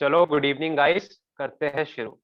चलो good evening guys, करते हैं शुरू।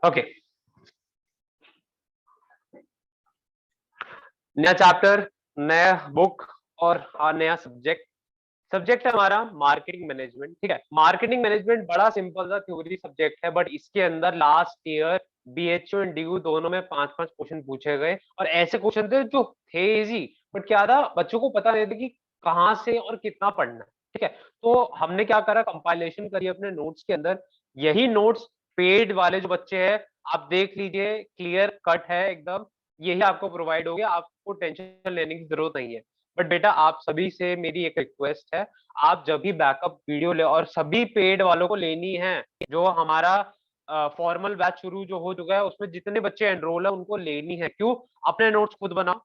ओके, नया चैप्टर, नया बुक और नया सब्जेक्ट। सब्जेक्ट है हमारा मार्केटिंग मैनेजमेंट। ठीक है, मार्केटिंग मैनेजमेंट बड़ा सिंपल सा थ्योरी सब्जेक्ट है, बट इसके अंदर last year BHU and DU दोनों में 5-5 क्वेश्चन पूछे गए और ऐसे क्वेश्चन थे जो थे इजी, बट क्या था, बच्चों को पता नहीं था कि कहाँ से और कितना पढ़ना है। ठीक है, तो हमने क्या करा, कंपाइलेशन करी अपने नोट्स के अंदर। यही नोट्स पेड वाले जो बच्चे हैं, आप देख लीजिए, क्लियर कट है एकदम। यही आपको प्रोवाइड हो गया, आपको टेंशन लेने की जरूरत नहीं है। बट बेटा, आप सभी से मेरी एक रिक्वेस्ट है, आप जब भी बैकअप वीडियो ले, और सभी पेड वालों को लेनी है, जो हमारा फॉर्मल बैच शुरू जो हो चुका है उसमें जितने बच्चे एनरोल है उनको लेनी है। क्यों? अपने नोट्स खुद बनाओ,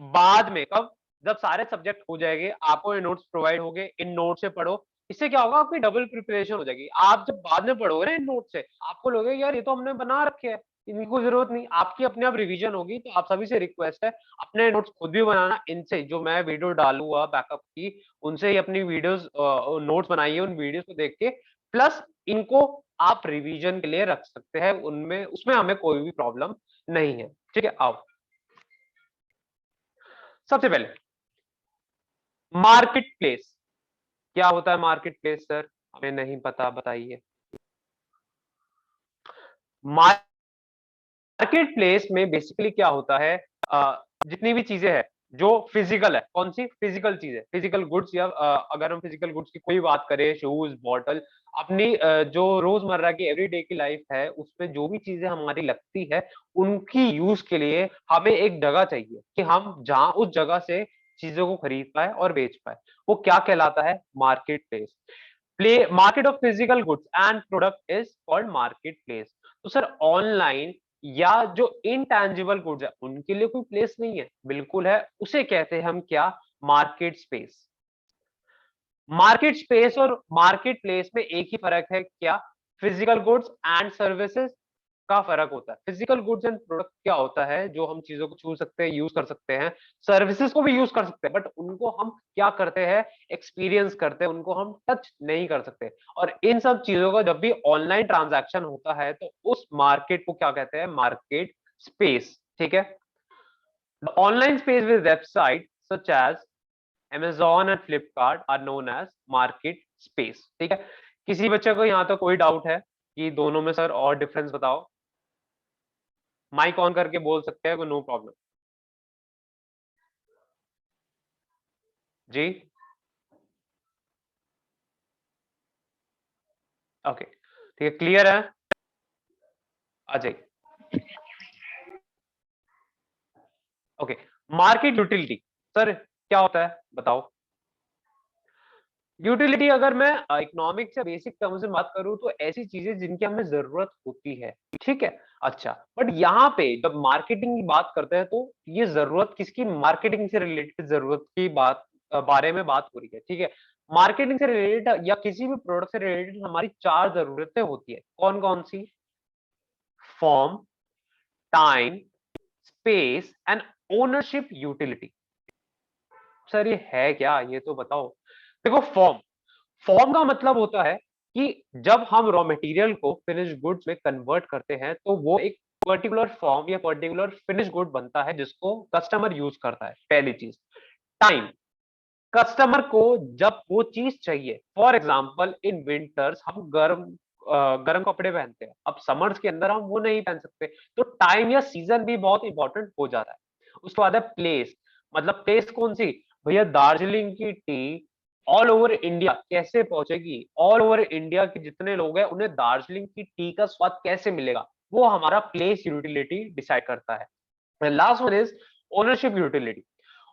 बाद में कब, जब सारे सब्जेक्ट हो जाएंगे आपको ये नोट्स प्रोवाइड होंगे, इन नोट से पढ़ो। इससे क्या होगा, आपकी डबल प्रिपरेशन हो जाएगी। आप जब बाद में पढ़ोगे ना इन नोट से, आपको लगेगा यार ये तो हमने बना रखे हैं, इनको जरूरत नहीं। आपकी अपने आप रिवीजन होगी। तो आप सभी से रिक्वेस्ट है, अपने नोट्स खुद भी बनाना। इनसे जो मैं वीडियो डालूंगा बैकअप की, उनसे ही अपनी वीडियोस नोट्स बनाइए, उन वीडियोस को देख के। प्लस इनको आप रिवीजन के लिए रख सकते हैं, उनमें उसमें हमें कोई भी प्रॉब्लम नहीं है। ठीक है, आओ सबसे पहले मार्केट प्लेस। क्या होता है मार्केट प्लेस सर? हमें नहीं पता, बताइए। मार्केट प्लेस में बेसिकली क्या होता है, जितनी भी चीजें हैं जो फिजिकल है, कौन सी फिजिकल चीज है, फिजिकल गुड्स, या अगर हम फिजिकल गुड्स की कोई बात करें, शूज, बॉटल, अपनी जो रोजमर्रा की एवरीडे की लाइफ है उसमें जो भी चीजें हमारी लगती है, उनकी यूज के लिए हमें एक जगह चाहिए कि हम जहां उस जगह से चीजों को खरीद पाए और बेच पाए। वो क्या कहलाता है? Market place. Play market of physical goods and product is called market place. तो सर ऑनलाइन या जो इनटैंजिबल गुड्स है उनके लिए कोई प्लेस नहीं है? बिल्कुल है, उसे कहते हैं हम क्या? Market space. मार्केट स्पेस और मार्केट प्लेस में एक ही फर्क है, क्या? फिजिकल गुड्स एंड सर्विसेज का फर्क होता है। फिजिकल गुड्स एंड प्रोडक्ट क्या होता है, जो हम चीजों को छू सकते हैं, यूज कर सकते हैं, सर्विसेज को भी यूज कर सकते हैं, बट उनको हम क्या करते हैं, एक्सपीरियंस करते हैं, उनको हम टच नहीं कर सकते। और इन सब चीजों का जब भी ऑनलाइन ट्रांजैक्शन होता है तो उस मार्केट को क्या कहते हैं? Market space. ठीक है, the online space with website such as Amazon and Flipkart are known as market space। ठीक है, किसी बच्चे को यहाँ तक कोई डाउट है कि दोनों में सर और डिफरेंस बताओ? माइक ऑन करके बोल सकते हैं, कोई नो प्रॉब्लम। जी, ओके, ठीक है, क्लियर है, आ जाइए। ओके, मार्केट यूटिलिटी सर क्या होता है बताओ? यूटिलिटी अगर मैं इकोनॉमिक्स या बेसिक टर्म्स में बात करूं तो ऐसी चीजें जिनकी हमें जरूरत होती है। ठीक है, अच्छा, बट यहाँ पे जब मार्केटिंग की बात करते हैं तो ये जरूरत किसकी? मार्केटिंग से रिलेटेड जरूरत की बात बारे में बात हो रही है। ठीक है, मार्केटिंग से रिलेटेड या किसी भी प्रोडक्ट से रिलेटेड हमारी चार जरूरतें होती है। कौन कौन सी? Form, time, space and ownership utility. Sir ये है क्या, ये तो बताओ। देखो, फॉर्म, फॉर्म का मतलब होता है कि जब हम रॉ मटेरियल को फिनिश गुड्स में कन्वर्ट करते हैं तो वो एक पर्टिकुलर फॉर्म या पर्टिकुलर फिनिश गुड बनता है जिसको कस्टमर यूज करता है। पहली चीज। टाइम, कस्टमर को जब वो चीज चाहिए, फॉर एग्जांपल इन विंटर्स हम गर्म कपड़े पहनते हैं, अब समर्स के अंदर हम वो नहीं पहन सकते, तो टाइम या सीजन भी बहुत इंपॉर्टेंट हो जाता है। उसके बाद है प्लेस, मतलब प्लेस कौन सी? भैया दार्जिलिंग की टी ऑल ओवर इंडिया कैसे पहुंचेगी, ऑल ओवर इंडिया के जितने लोग हैं उन्हें दार्जिलिंग की टी का स्वाद कैसे मिलेगा, वो हमारा प्लेस यूटिलिटी डिसाइड करता है। Last one is ownership utility.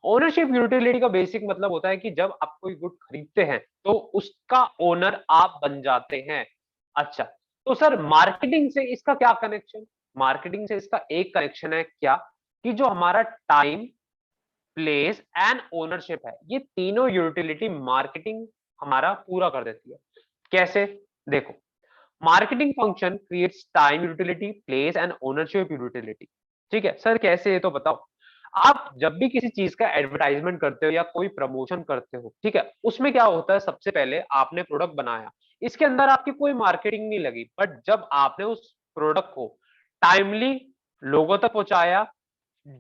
Ownership utility का बेसिक मतलब होता है कि जब आप कोई गुड खरीदते हैं तो उसका ओनर आप बन जाते हैं। अच्छा, तो सर मार्केटिंग से इसका क्या कनेक्शन? मार्केटिंग से इसका एक कनेक्शन है क्या, कि जो हमारा टाइम, प्लेस एंड ओनरशिप है, ये तीनों यूटिलिटी मार्केटिंग हमारा पूरा कर देती है। कैसे? देखो, marketing function creates time utility, place and ownership utility. ठीक है सर, कैसे ये तो बताओ। आप जब भी किसी चीज का एडवर्टाइजमेंट करते हो या कोई प्रमोशन करते हो, ठीक है, उसमें क्या होता है, सबसे पहले आपने प्रोडक्ट बनाया, इसके अंदर आपकी कोई मार्केटिंग नहीं लगी, बट जब आपने उस प्रोडक्ट को टाइमली लोगों तक पहुंचाया,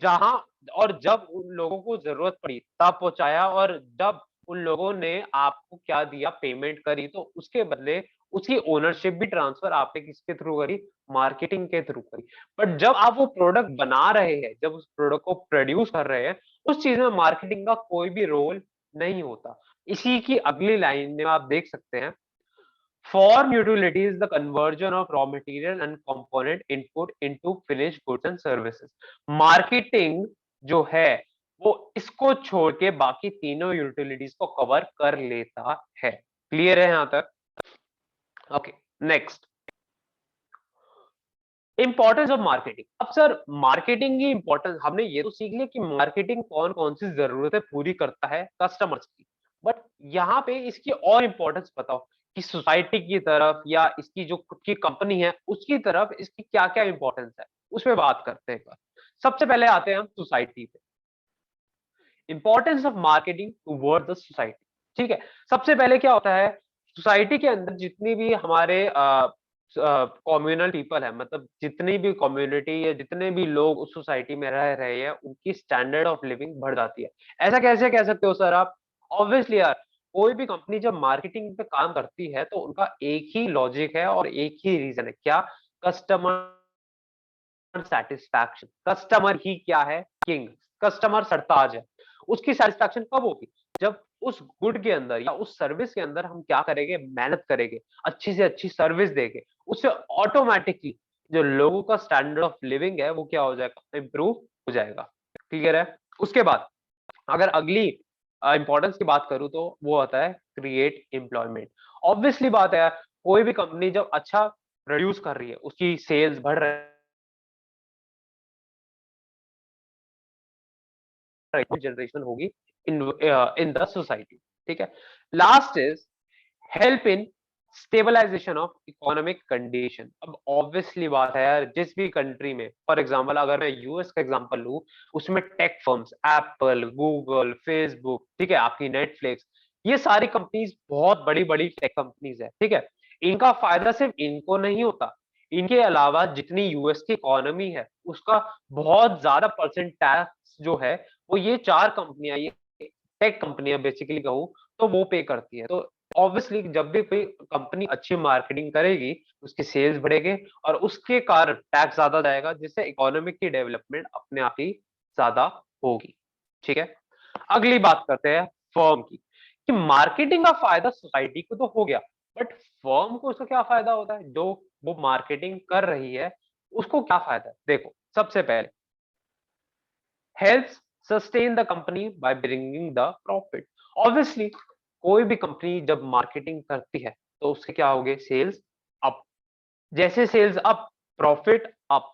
जहां और जब उन लोगों को जरूरत पड़ी तब पहुंचाया, और जब उन लोगों ने आपको क्या दिया, पेमेंट करी, तो उसके बदले उसकी ओनरशिप भी ट्रांसफर आपने किसके थ्रू करी, मार्केटिंग के थ्रू करी। बट जब आप वो प्रोडक्ट बना रहे हैं, जब उस प्रोडक्ट को प्रोड्यूस कर रहे हैं, उस चीज में मार्केटिंग का कोई भी रोल नहीं होता। इसी की अगली लाइन में आप देख सकते हैं, form utility is the conversion of raw material and component input into finished goods and services। Marketing जो है वो इसको छोड़ के बाकी तीनों यूटिलिटीज को कवर कर लेता है। क्लियर है यहां तक? Okay, next, importance of marketing. अब सर मार्केटिंग की इंपॉर्टेंस हमने ये तो सीख लिया कि मार्केटिंग कौन कौन सी जरूरतें पूरी करता है कस्टमर्स की, बट यहाँ पे इसकी और इंपॉर्टेंस बताओ कि सोसाइटी की तरफ या इसकी जो खुद की कंपनी है उसकी तरफ इसकी क्या क्या इंपॉर्टेंस है, उसमें बात करते हैं एक बार। सबसे पहले आते हैं हम सोसाइटी पे, importance of marketing toward the society. ठीक है, सबसे पहले क्या होता है, सोसाइटी के अंदर जितनी भी हमारे कम्युनल पीपल है, मतलब जितनी भी कम्युनिटी या जितने भी लोग उस सोसाइटी में रह रहे हैं, उनकी स्टैंडर्ड ऑफ लिविंग बढ़ जाती है। ऐसा कैसे कह सकते हो सर आप? ऑब्वियसली यार, कोई भी कंपनी जब मार्केटिंग पे काम करती है तो उनका एक ही लॉजिक है और एक ही रीजन है, क्या? Customer satisfaction. कस्टमर ही क्या है? किंग। कस्टमर सरताज है। उसकी सेटिस्फैक्शन कब होगी? जब उस गुड के अंदर या उस सर्विस के अंदर हम क्या करेंगे, मेहनत करेंगे, अच्छी से अच्छी सर्विस देंगे, उससे ऑटोमेटिकली जो लोगों का स्टैंडर्ड ऑफ लिविंग है वो क्या हो जाएगा, इंप्रूव हो जाएगा। क्लियर है? उसके बाद अगर अगली इंपॉर्टेंस की बात करूं तो वो आता है क्रिएट एम्प्लॉयमेंट। ऑब्वियसली बात है यार, कोई भी कंपनी जब अच्छा प्रोड्यूस कर रही है, उसकी सेल्स बढ़ रही है, जनरेशन होगी इन द सोसाइटी। ठीक है, last is help in stabilisation of economic condition. अब ऑब्वियसली बात है यार, जिस भी कंट्री में, फॉर एग्जांपल अगर मैं यूएस का एग्जांपल लूं, उसमें tech firms Apple, Google, Facebook, ठीक है, आपकी नेटफ्लिक्स, ये सारी कंपनीज बहुत बड़ी बड़ी टेक कंपनीज है। ठीक है, इनका फायदा सिर्फ इनको नहीं होता, इनके अलावा जितनी यूएस की इकोनॉमी है उसका बहुत ज्यादा परसेंट टैक्स जो है वो ये चार कंपनियां, ये टेक कंपनियां बेसिकली कहूँ तो वो पे करती है। तो ऑब्वियसली जब भी कोई कंपनी अच्छी मार्केटिंग करेगी, उसकी सेल्स बढ़ेगी और उसके कारण टैक्स ज्यादा जाएगा, जिससे इकोनॉमिक की डेवलपमेंट अपने आप ही ज्यादा होगी। ठीक है, अगली बात करते हैं फर्म की, कि मार्केटिंग का फायदा सोसाइटी को तो हो गया, बट फर्म को उसका क्या फायदा होता है, जो वो मार्केटिंग कर रही है उसको क्या फायदा है? देखो, सबसे पहले helps sustain the company by bringing the profit। Obviously कोई भी कंपनी जब मार्केटिंग करती है तो उसके क्या होगे, सेल्स अप। जैसे sales up, profit up.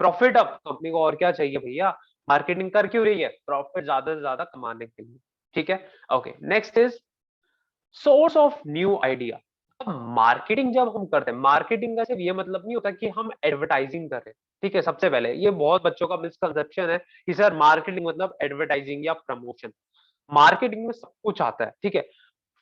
Profit up, company को और क्या चाहिए भैया, मार्केटिंग कर क्यों रही है, प्रॉफिट ज्यादा से ज्यादा कमाने के लिए। ठीक है, okay, next is source of new idea. अब मार्केटिंग जब हम करते हैं, मार्केटिंग का सिर्फ ये मतलब नहीं होता कि हम एडवर्टाइजिंग कर रहे हैं। ठीक है, सबसे पहले ये बहुत बच्चों का मिसकंसेप्शन है कि सर मार्केटिंग मतलब एडवर्टाइजिंग या प्रमोशन। मार्केटिंग में सब कुछ आता है। ठीक है,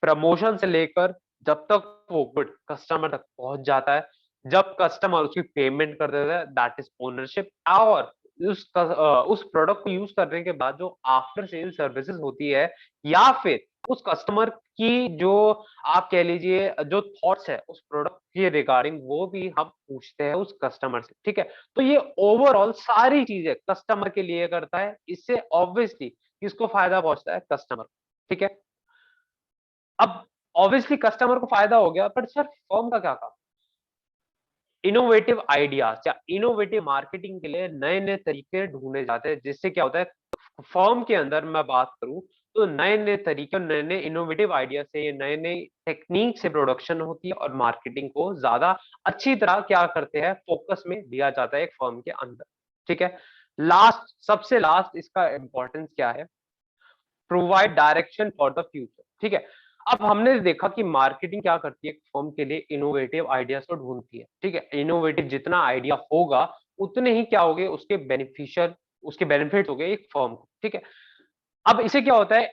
प्रमोशन से लेकर जब तक वो गुड कस्टमर तक पहुंच जाता है, जब कस्टमर उसकी पेमेंट कर देता है, दैट इज ओनरशिप। और उस प्रोडक्ट को यूज करने के बाद जो आफ्टर सेल सर्विसेज होती है, या फिर उस कस्टमर की जो आप कह लीजिए जो थॉट्स है उस प्रोडक्ट के रिगार्डिंग, वो भी हम पूछते हैं उस कस्टमर से। ठीक है, तो ये ओवरऑल सारी चीजें कस्टमर के लिए करता है, इससे ऑब्वियसली किसको फायदा पहुंचता है, कस्टमर। ठीक है, अब ऑब्वियसली कस्टमर को फायदा हो गया, बट सर फर्म का क्या काम? इनोवेटिव आइडियाज या इनोवेटिव मार्केटिंग के लिए नए नए तरीके ढूंढे जाते हैं, जिससे क्या होता है फर्म के अंदर मैं बात करूं तो नए नए तरीके, नए नए इनोवेटिव आइडिया से, ये नए नए टेक्निक से प्रोडक्शन होती है और मार्केटिंग को ज्यादा अच्छी तरह क्या करते हैं फोकस में लिया जाता है एक फर्म के अंदर। ठीक है, लास्ट, सबसे लास्ट इसका इंपॉर्टेंस क्या है? Provide direction for the future. ठीक है, अब हमने देखा कि मार्केटिंग क्या करती है एक फर्म के लिए, इनोवेटिव आइडियाज को ढूंढती है। ठीक है, इनोवेटिव जितना आइडिया होगा उतने ही क्या होंगे उसके बेनिफिशियल, उसके बेनिफिट हो गए एक फर्म को। ठीक है, अब इसे क्या होता है,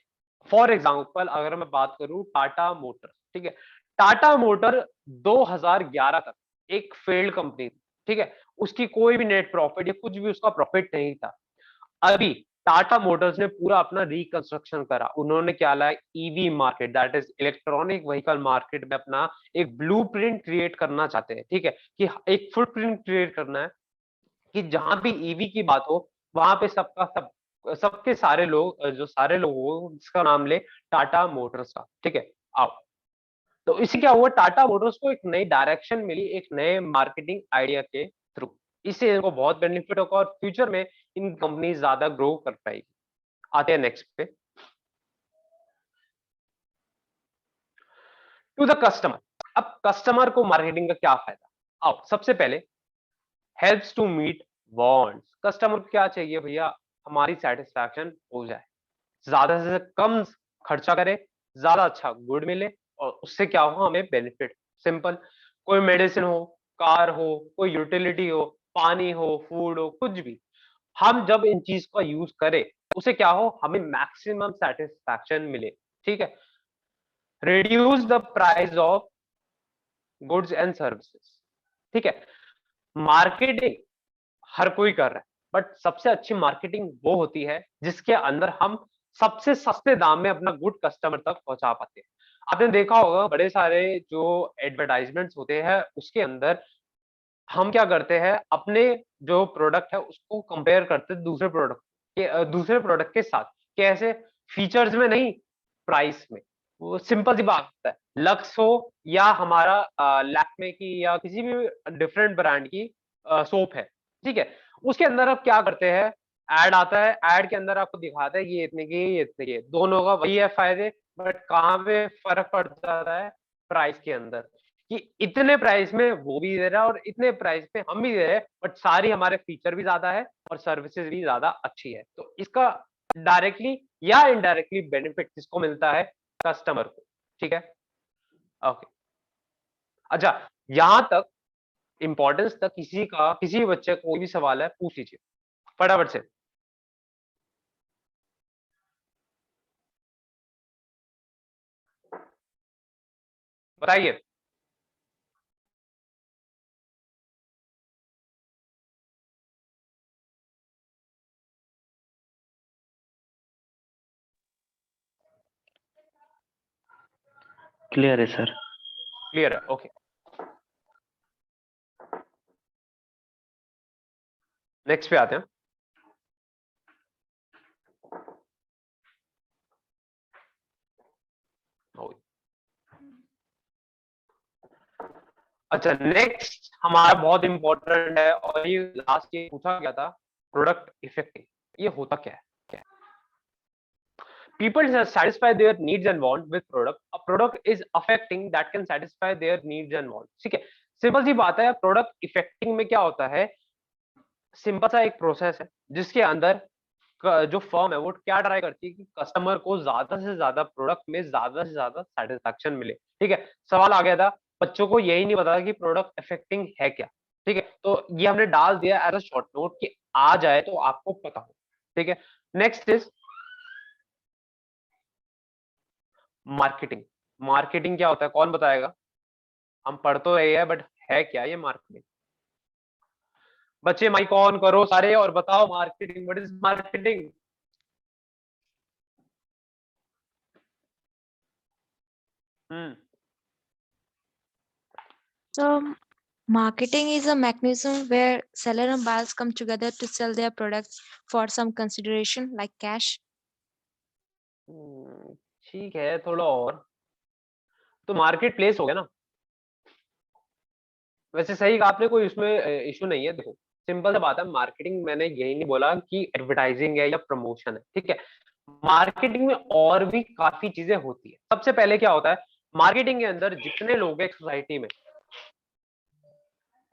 फॉर एग्जांपल अगर मैं बात करूं टाटा मोटर। ठीक है, टाटा मोटर 2011 तक एक फेल्ड कंपनी थी। ठीक है, उसकी कोई भी नेट प्रॉफिट या कुछ भी उसका प्रॉफिट नहीं था। अभी टाटा मोटर्स ने पूरा अपना रिकंस्ट्रक्शन करा, उन्होंने क्या लाया, EV market, that is electronic vehicle market में अपना एक ब्लूप्रिंट क्रिएट करना चाहते हैं। ठीक है, कि एक फुटप्रिंट क्रिएट करना है कि जहां भी ईवी की बात हो वहां पे सबका सब, सबके सारे लोग, जो सारे लोग हो जिसका नाम ले टाटा मोटर्स का। ठीक है, आओ, तो इससे क्या हुआ, टाटा मोटर्स को एक नई डायरेक्शन मिली एक नए मार्केटिंग आइडिया के थ्रू। इससे इनको बहुत बेनिफिट होगा और फ्यूचर में इन कंपनी ज्यादा ग्रो कर पाएगी। आते हैं नेक्स्ट पे, टू द कस्टमर। अब कस्टमर को मार्केटिंग का क्या फायदा? आओ, सबसे पहले helps to meet wants. Customer को क्या चाहिए भैया, हमारी सेटिस्फैक्शन हो जाए, ज्यादा से कम खर्चा करे, ज्यादा अच्छा गुड मिले और उससे क्या हो हमें बेनिफिट। सिंपल, कोई मेडिसिन हो, कार हो, कोई यूटिलिटी हो, पानी हो, फूड हो, कुछ भी, हम जब इन चीज का यूज करें उसे क्या हो हमें मैक्सिमम सेटिस्फैक्शन मिले। ठीक है, reduce the price of goods and services. ठीक है, मार्केटिंग हर कोई कर रहा है, बट सबसे अच्छी मार्केटिंग वो होती है जिसके अंदर हम सबसे सस्ते दाम में अपना गुड कस्टमर तक पहुंचा पाते हैं। आपने देखा होगा बड़े सारे जो एडवर्टाइजमेंट्स होते हैं उसके अंदर हम क्या करते हैं, अपने जो प्रोडक्ट है उसको कंपेयर करते हैं दूसरे प्रोडक्ट के, दूसरे प्रोडक्ट के साथ। कैसे? फीचर्स में नहीं, प्राइस में। वो सिंपल सी बात है, लक्स हो या हमारा लैक्मे की या किसी भी डिफरेंट ब्रांड की सोप है। ठीक है, उसके अंदर आप क्या करते हैं, एड आता है, एड के अंदर आपको दिखाता है ये इतने की, ये इतने की, दोनों का वही है फायदे, बट कहाँ पे फर्क पड़ जाता है, प्राइस के अंदर, कि इतने प्राइस में वो भी दे रहा है और इतने प्राइस पे हम भी दे रहे हैं, बट सारी हमारे फीचर भी ज्यादा है और सर्विसेज भी ज्यादा अच्छी है। तो इसका डायरेक्टली या इनडायरेक्टली बेनिफिट किसको मिलता है, कस्टमर को। ठीक है, ओके। अच्छा, यहां तक इंपॉर्टेंस तक किसी का, किसी बच्चे को कोई भी सवाल है पूछ लीजिए फटाफट से, बताइए। क्लियर है सर। क्लियर है, ओके। नेक्स्ट पे आते हैं। अच्छा, नेक्स्ट हमारा बहुत इंपॉर्टेंट है और ये लास्ट ये पूछा गया था, प्रोडक्ट इफेक्टिव, ये होता क्या है? People satisfy their needs and wants with product. A product is affecting that can satisfy their needs and wants. ठीक है, सिंपल सी बात है, प्रोडक्ट इफेक्टिंग में क्या होता है, सिंपल सा एक प्रोसेस है जिसके अंदर जो फर्म है वो क्या ट्राई करती है कि कस्टमर को ज्यादा से ज्यादा प्रोडक्ट में ज्यादा से ज्यादा सेटिस्फैक्शन मिले। ठीक है, सवाल आ गया था, बच्चों को यही नहीं पता कि प्रोडक्ट इफेक्टिंग है क्या। ठीक है, तो ये हमने डाल दिया एज अ शॉर्ट नोट कि आ जाए तो आपको पता हो। ठीक है, नेक्स्ट इज मार्केटिंग। मार्केटिंग क्या होता है, कौन बताएगा? हम पढ़ तो रहे हैं बट है क्या ये मार्केटिंग? बच्चे माइक ऑन करो सारे और बताओ marketing, what is marketing? Hmm. So, marketing is a mechanism where seller and buyers come together to sell their products for some consideration like cash. ठीक है, थोड़ा और तो मार्केट प्लेस हो गया ना। वैसे सही कहा आपने, कोई इसमें इशू नहीं है। देखो सिंपल सा बात है, मार्केटिंग मैंने यही नहीं बोला कि एडवर्टाइजिंग है या प्रमोशन है, ठीक है। मार्केटिंग में और भी काफी चीजें होती है। सबसे पहले क्या होता है, मार्केटिंग के अंदर जितने लोग हैं एक सोसाइटी में,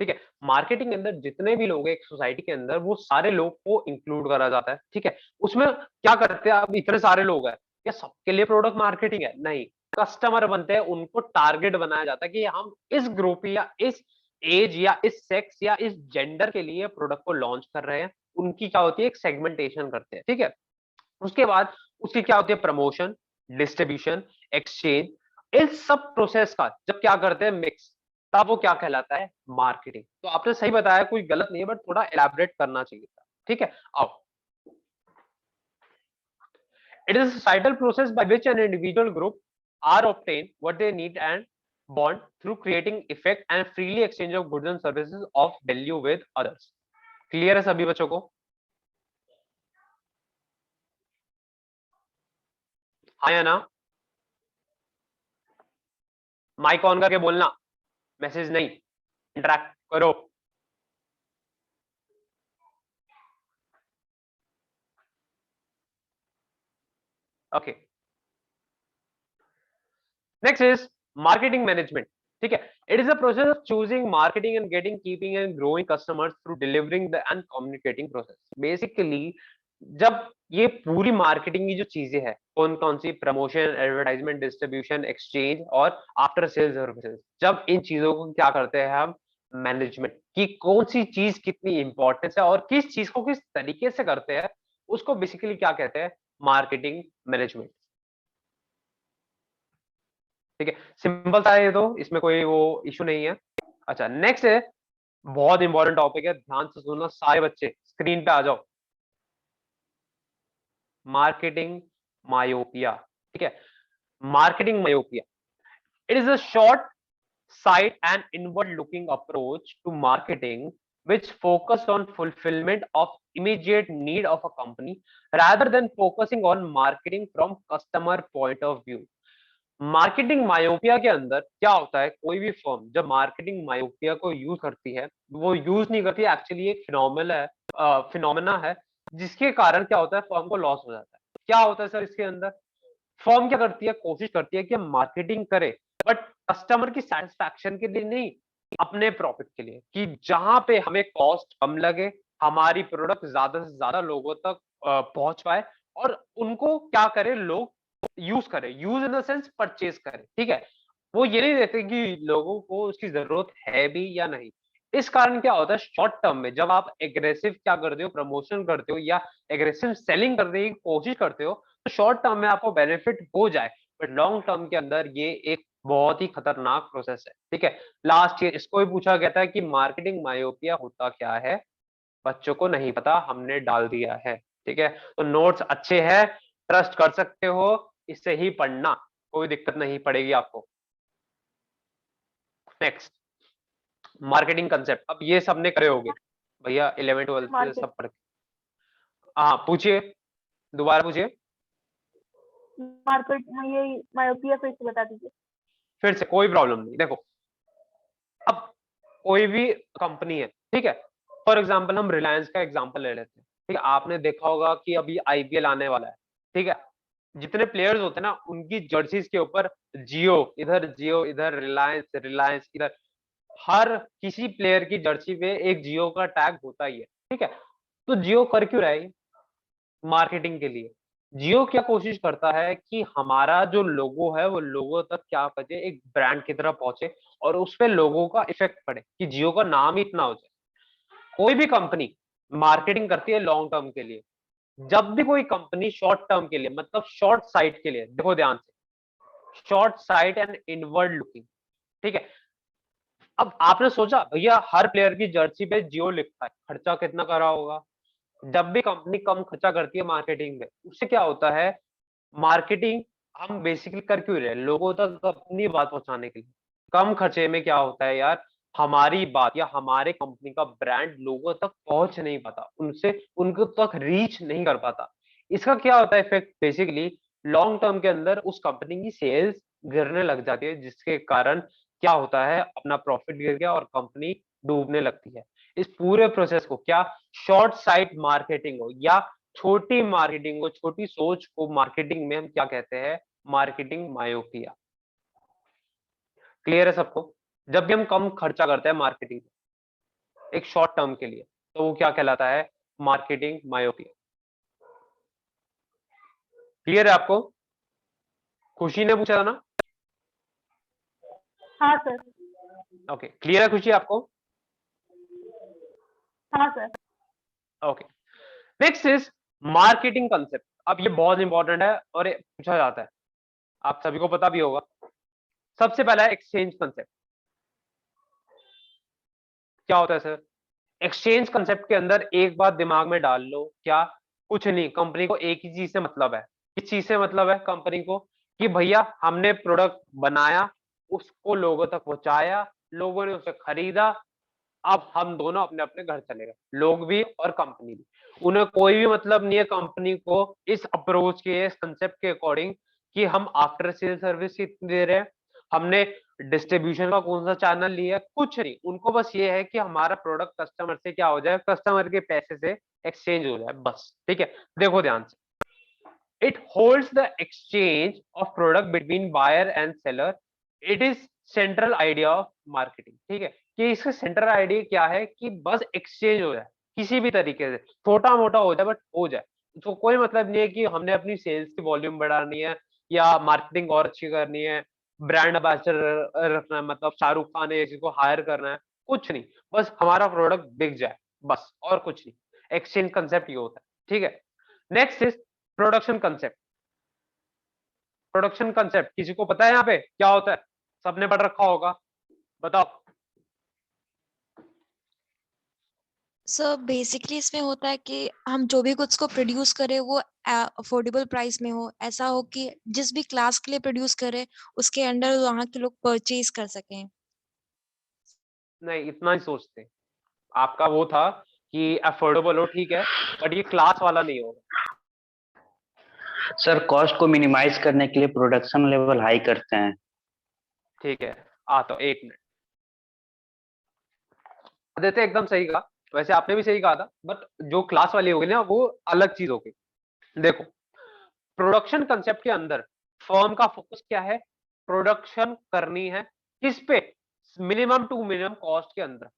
ठीक है, मार्केटिंग के अंदर जितने भी लोग हैं एक सोसाइटी के अंदर, वो सारे लोग को इंक्लूड करा जाता है, ठीक है। उसमें क्या करते हैं, अब इतने सारे लोग हैं, क्या सबके लिए प्रोडक्ट मार्केटिंग है? नहीं, कस्टमर बनते हैं, उनको टारगेट बनाया जाता है कि हम इस ग्रुप या इस एज या इस सेक्स या इस जेंडर के लिए प्रोडक्ट को लॉन्च कर रहे हैं। उनकी क्या होती है, एक सेगमेंटेशन करते हैं, ठीक है। उसके बाद उसकी क्या होती है, प्रमोशन, डिस्ट्रीब्यूशन, एक्सचेंज, इस सब प्रोसेस का जब क्या करते हैं मिक्स, तब वो क्या कहलाता है, मार्केटिंग। तो आपने सही बताया, कोई गलत नहीं है, बट थोड़ा एलैबोरेट करना चाहिए था, ठीक है। अब it is a societal process by which an individual group are obtain what they need and bond through creating effect and freely exchange of goods and services of value with others. Clear है सभी बच्चों को? हाँ या ना? Mic on करके बोलना, message नहीं, इंटरैक्ट करो। Okay, next is marketing management, ठीक है। It is a process of choosing, marketing and getting, keeping and growing customers through delivering the end communicating process. Basically जब ये पूरी मार्केटिंग की जो चीजें हैं, कौन कौन सी, प्रमोशन, एडवर्टाइजमेंट, डिस्ट्रीब्यूशन, एक्सचेंज और आफ्टर सेल्स सर्विसेज, जब इन चीजों को क्या करते हैं हम, मैनेजमेंट, की कौन सी चीज कितनी इंपॉर्टेंस है और किस चीज को किस तरीके से करते हैं, उसको बेसिकली क्या कहते हैं, मार्केटिंग मैनेजमेंट, ठीक है। सिंपल सा है ये, तो इसमें कोई वो इशू नहीं है। अच्छा, नेक्स्ट है, बहुत इंपॉर्टेंट टॉपिक है, ध्यान से सुनना सारे बच्चे, स्क्रीन पे आ जाओ। मार्केटिंग मायोपिया, ठीक है। Marketing myopia, it is a short sight and inward looking approach to marketing which focus on fulfillment of immediate need of a company rather than focusing on marketing from customer point of view. Marketing myopia के अंदर क्या होता है, कोई भी firm जब marketing myopia को use करती है, वो यूज नहीं करती, एक्चुअली एक फिनोमेना है जिसके कारण क्या होता है, फर्म को लॉस हो जाता है। क्या होता है सर इसके अंदर, फर्म क्या करती है, कोशिश करती है कि हम मार्केटिंग करें, बट कस्टमर की सेटिस्फैक्शन के लिए नहीं, अपने प्रॉफिट के लिए, कि जहां पे हमें कॉस्ट कम लगे, हमारी प्रोडक्ट ज्यादा से ज्यादा लोगों तक पहुंच पाए, और उनको क्या करें, लोग यूज करें, use in the sense purchase करें, ठीक है। वो ये नहीं देखते कि लोगों को उसकी जरूरत है भी या नहीं। इस कारण क्या होता है, शॉर्ट टर्म में जब आप एग्रेसिव क्या करते हो, प्रमोशन करते हो या एग्रेसिव सेलिंग करने की कोशिश करते हो, तो शॉर्ट टर्म में आपको बेनिफिट हो जाए, बट लॉन्ग टर्म के अंदर ये एक बहुत ही खतरनाक प्रोसेस है, ठीक है। लास्ट ईयर इसको भी पूछा गया था कि मार्केटिंग मायोपिया होता क्या है, बच्चों को नहीं पता, हमने डाल दिया है, ठीक है। तो नोट्स अच्छे हैं, ट्रस्ट कर सकते हो, इससे ही पढ़ना, कोई दिक्कत नहीं पड़ेगी आपको। नेक्स्ट, मार्केटिंग कंसेप्ट, अब ये सबने करे होंगे भैया, 11 12 से सब पढ़ के। हाँ पूछिए, दोबारा पूछिए। मार्केट ये मायोपिया फिर से बता दीजिए। फिर से, कोई प्रॉब्लम नहीं। देखो, अब कोई भी कंपनी है, ठीक है, फॉर एग्जांपल हम रिलायंस का एग्जांपल ले लेते हैं, ठीक है। आपने देखा होगा कि अभी आईपीएल आने वाला है, ठीक है। जितने प्लेयर्स होते हैं ना, उनकी जर्सीज के ऊपर जियो इधर रिलायंस, रिलायंस इधर, हर किसी प्लेयर की जर्सी पे एक जियो का टैग होता ही है, ठीक है। तो जियो कर क्यों रहा है, मार्केटिंग के लिए। जियो क्या कोशिश करता है कि हमारा जो लोगो है वो लोगों तक क्या पहुंचे, एक ब्रांड की तरह पहुंचे, और उस पे लोगों का इफेक्ट पड़े, कि जियो का नाम ही इतना हो जाए। कोई भी कंपनी मार्केटिंग करती है लॉन्ग टर्म के लिए। जब भी कोई कंपनी शॉर्ट टर्म के लिए, मतलब शॉर्ट साइट के लिए, देखो ध्यान से, short site and inward looking, ठीक है। अब आपने सोचा भैया हर प्लेयर की जर्सी पे जियो लिखा है, खर्चा कितना करा होगा। जब भी कंपनी कम खर्चा करती है मार्केटिंग में, उससे क्या होता है, मार्केटिंग हम बेसिकली कर क्यों रहे हैं, लोगों तक अपनी बात पहुंचाने के लिए। कम खर्चे में क्या होता है यार, हमारी बात या हमारे कंपनी का ब्रांड लोगों तक पहुंच नहीं पाता, उनसे उनको तक रीच नहीं कर पाता। इसका क्या होता है इफेक्ट, बेसिकली लॉन्ग टर्म के अंदर उस कंपनी की सेल्स गिरने लग जाती है, जिसके कारण क्या होता है, अपना प्रॉफिट गिर गया और कंपनी डूबने लगती है। इस पूरे प्रोसेस को क्या शॉर्ट साइट मार्केटिंग हो या छोटी मार्केटिंग हो, छोटी सोच को मार्केटिंग में हम क्या कहते हैं, मार्केटिंग मायोपिया। क्लियर है सबको? जब भी हम कम खर्चा करते हैं मार्केटिंग एक शॉर्ट टर्म के लिए, तो वो क्या कहलाता है, मार्केटिंग मायोपिया। क्लियर है आपको? खुशी ने पूछा था ना? हाँ सर। ओके, क्लियर है खुशी आपको? हाँ sir. Okay, next is marketing concept. अब ये बहुत इंपॉर्टेंट है और ये पूछा जाता है, आप सभी को पता भी होगा। सबसे पहला है एक्सचेंज कंसेप्ट। क्या होता है सर? एक्सचेंज कंसेप्ट के अंदर एक बात दिमाग में डाल लो, क्या कुछ नहीं, कंपनी को एक ही चीज से मतलब है। किस चीज से मतलब है कंपनी को? कि भैया हमने प्रोडक्ट बनाया, उसको लोगों तक पहुंचाया, लोगों ने उसे खरीदा, अब हम दोनों अपने अपने घर चले गए, लोग भी और कंपनी भी। उन्हें कोई भी मतलब नहीं है कंपनी को इस अप्रोच के, इस कंसेप्ट के अकॉर्डिंग कि हम आफ्टर सेल सर्विस कितनी दे रहे हैं, हमने डिस्ट्रीब्यूशन का कौन सा चैनल लिया है, कुछ नहीं। उनको बस ये है कि हमारा प्रोडक्ट कस्टमर से क्या हो जाए, कस्टमर के पैसे से एक्सचेंज हो जाए, बस। ठीक है, देखो ध्यान से, it holds the exchange of product between buyer and seller. It is central idea of marketing. ठीक है, कि इसका सेंट्रल आइडिया क्या है कि बस एक्सचेंज हो जाए, किसी भी तरीके से, छोटा मोटा हो जाए बट हो जाए। तो कोई मतलब नहीं है कि हमने अपनी सेल्स की वॉल्यूम बढ़ानी है या मार्केटिंग और अच्छी करनी है, ब्रांड एम्बेसडर रखना है, मतलब शाहरुख खान है जिसको हायर करना है, कुछ नहीं, बस हमारा प्रोडक्ट बिक जाए, बस, और कुछ नहीं। एक्सचेंज कंसेप्ट ये होता है। ठीक है, next is production concept. Production concept किसी को पता है यहाँ पे क्या होता है? सबने पढ़ रखा होगा, बताओ। सो बेसिकली इसमें होता है कि हम जो भी गुड्स को प्रोड्यूस करें वो अफोर्डेबल प्राइस में हो, ऐसा हो कि जिस भी क्लास के लिए प्रोड्यूस करें उसके अंडर वहाँ के लोग परचेज कर सकें। नहीं, इतना ही सोचते। आपका वो था कि अफोर्डेबल हो, ठीक है, बट ये क्लास वाला नहीं होगा। सर कॉस्ट को मिनिमाइज करने के लिए प्रोडक्शन लेवल हाई करते हैं। ठीक है, तो 1 मिनट देते, एकदम सही कहा। वैसे आपने भी सही कहा था, बट जो क्लास वाली होगी ना वो अलग चीज होगी। देखो, प्रोडक्शन कंसेप्ट के अंदर फर्म का फोकस क्या है? प्रोडक्शन करनी है, किस पे? मिनिमम टू मिनिमम कॉस्ट के अंदर।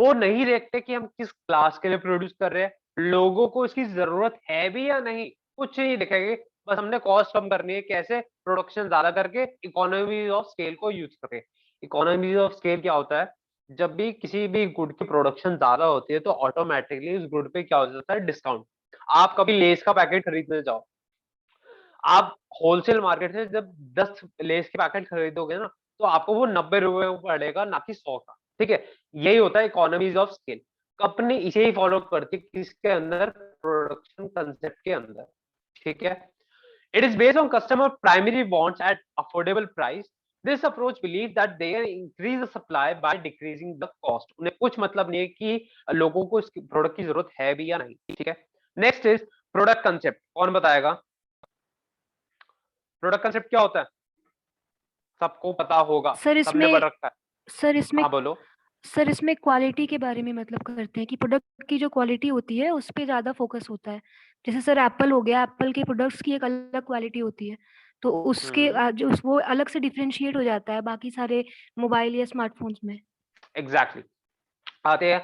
वो नहीं देखते कि हम किस क्लास के लिए प्रोड्यूस कर रहे हैं, लोगों को इसकी जरूरत है भी या नहीं, कुछ नहीं देखेंगे। बस हमने कॉस्ट कम करनी है, कैसे? प्रोडक्शन ज्यादा करके इकोनॉमीज ऑफ स्केल को यूज करके। इकोनॉमीज ऑफ स्केल क्या होता है? जब भी किसी भी गुड की प्रोडक्शन ज्यादा होती है तो ऑटोमेटिकली उस गुड पे क्या हो जाता है, डिस्काउंट। आप कभी लेस का पैकेट खरीदने जाओ, आप होलसेल मार्केट से जब 10 लेस के पैकेट खरीदोगे ना, तो आपको वो 90 रुपए में पड़ेगा, ना कि 100 का। ठीक है, यही होता है इकोनॉमीज ऑफ स्केल। कंपनी इसे ही फॉलो करती है किसके अंदर? प्रोडक्शन कंसेप्ट के अंदर। ठीक है, it is based on customer primary wants at affordable price. This approach believe that they increase the supply by decreasing the cost. उन्हें कुछ मतलब नहीं है कि लोगों को इस प्रोडक्ट की जरूरत है भी या नहीं। ठीक है, नेक्स्ट इज प्रोडक्ट कंसेप्ट। कौन बताएगा प्रोडक्ट कंसेप्ट क्या होता है? सबको पता होगा, सर सबने इसमें पढ़ रखा है। सर इसमें हाँ बोलो। सर इसमें क्वालिटी के बारे में मतलब करते हैं कि प्रोडक्ट की जो क्वालिटी होती है उस पे ज़्यादा फोकस होता है। जैसे सर एप्पल हो गया, एप्पल के प्रोडक्ट्स की एक अलग क्वालिटी होती है, तो उसके जो वो अलग से डिफरेंशिएट हो जाता है बाकी सारे मोबाइल या स्मार्टफोन्स में। एग्जैक्टली, आते हैं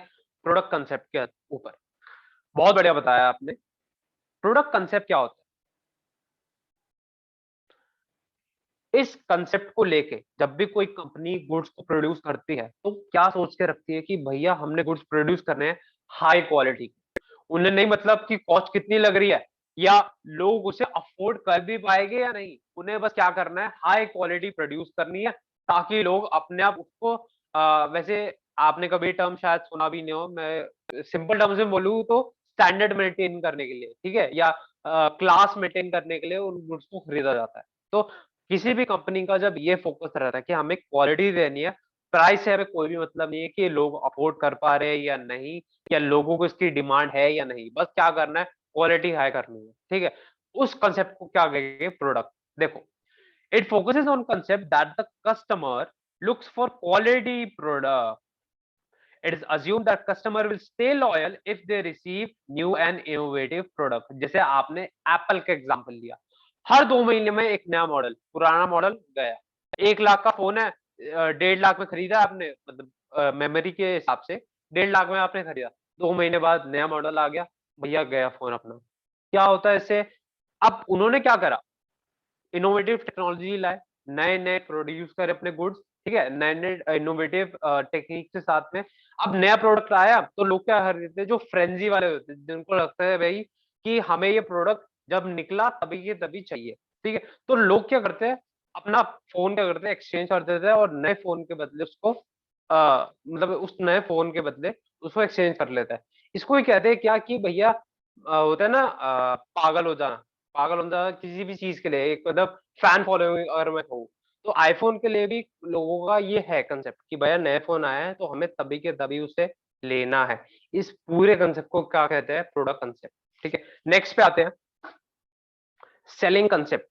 प्रोडक्ट कंसेप्ट के ऊपर। बहुत बढ़िया बताया आपने। प्रोडक्ट कंसेप्ट क्या होता है? इस कंसेप्ट को लेके जब भी कोई कंपनी गुड्स को प्रोड्यूस करती है तो क्या सोच के रखती है कि भैया हमने गुड्स प्रोड्यूस करने हैं हाई क्वालिटी। उन्हें नहीं मतलब कि कॉस्ट कितनी लग रही है या लोग उसे अफोर्ड कर भी पाएंगे या नहीं, उन्हें बस क्या करना है, हाई क्वालिटी प्रोड्यूस करनी है, ताकि लोग अपने आप उसको वैसे आपने कभी टर्म शायद सुना भी नहीं हो, मैं सिंपल टर्म्स में बोलूँ तो स्टैंडर्ड मेंटेन करने के लिए, ठीक है, या क्लास मेंटेन करने के लिए उन गुड्स को खरीदा जाता है। तो किसी भी कंपनी का जब ये फोकस रहता है कि हमें क्वालिटी देनी है, प्राइस से हमें कोई भी मतलब नहीं है कि लोग अफोर्ड कर पा रहे हैं या नहीं, या लोगों को इसकी डिमांड है या नहीं, बस क्या करना है, क्वालिटी हाई करनी है। ठीक है, उस कंसेप्ट को क्या कहेंगे, प्रोडक्ट। देखो, It focuses on concept that the customer looks for quality product. It is assumed that customer will stay loyal if they receive new and innovative product. जैसे आपने एप्पल का एग्जांपल लिया, हर 2 महीने में एक नया मॉडल, पुराना मॉडल गया। 1 लाख का फोन है, 1.5 लाख में खरीदा आपने, मतलब मेमोरी के हिसाब से 1.5 लाख में आपने खरीदा, 2 महीने बाद नया मॉडल आ गया, भैया गया फोन अपना। क्या होता है इससे? अब उन्होंने क्या करा, इनोवेटिव टेक्नोलॉजी लाए, नए-नए प्रोड्यूस करे अपने गुड्स, ठीक है? नए-नए इनोवेटिव टेक्निक के साथ में। अब नया प्रोडक्ट आया तो लोग क्या खरीदते हैं, जो फ्रेंजी वाले होते हैं, जिनको लगता है भई कि हमें ये प्रोडक्ट जब निकला तभी के तभी चाहिए, ठीक है? तो लोग क्या करते हैं, अपना फ़ोन क्या करते हैं, एक्सचेंज कर देते हैं और नए फ़ोन के बदले उसको मतलब उस नए फ़ोन के बदले उसको एक्सचेंज कर लेता है। इसको ही कहते हैं क्या कि भैया होता है ना पागल हो जाना। पागल हो जाना किसी भी चीज़ के लिए, एक मतलब फैन फॉलोइंग अगर मैं कहूँ, तो आईफ़ोन के लिए भी लोगों का ये है कांसेप्ट कि भैया नया फ़ोन आया है तो हमें तभी के तभी उसे लेना है। इस पूरे कांसेप्ट को क्या कहते हैं? प्रोडक्ट कांसेप्ट, ठीक है? नेक्स्ट पे आते हैं, सेलिंग कांसेप्ट।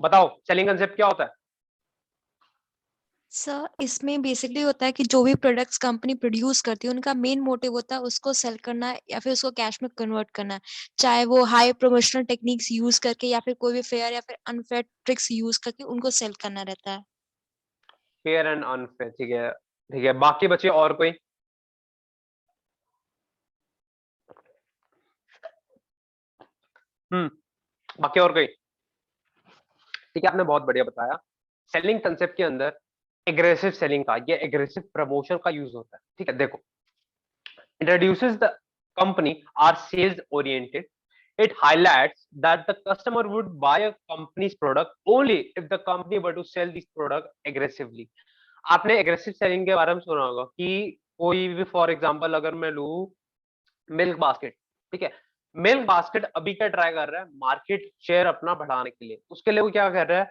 बताओ सेलिंग कांसेप्ट क्या होता है? सर इसमें बेसिकली होता है कि जो भी प्रोडक्ट्स कंपनी प्रोड्यूस करती है उनका मेन मोटिव होता है उसको सेल करना या फिर उसको कैश में कन्वर्ट करना, चाहे वो हाई प्रमोशनल टेक्निक्स यूज करके या फिर कोई भी फेयर या फिर अनफेयर ट्रिक्स यूज करके उनको सेल करना रहता है। फेयर एंड अनफेयर, ठीक है, ठीक है। बाकी बचे और कोई? बाकी और कोई? ठीक है, आपने बहुत बढ़िया बताया। सेलिंग कांसेप्ट के अंदर एग्रेसिव सेलिंग का या एग्रेसिव प्रमोशन का यूज होता है, ठीक है? देखो, introduces the company are sales oriented. It highlights that the customer would buy a company's product only if the company were to sell this product aggressively. आपने aggressive selling के बारे में सुना होगा कि कोई भी फॉर एग्जांपल अगर मैं लूं मिल्क बास्केट, ठीक है? मिल्क बास्केट अभी क्या ट्राई कर रहा है, मार्केट शेयर अपना बढ़ाने के लिए। उसके लिए वो क्या कर रहा है,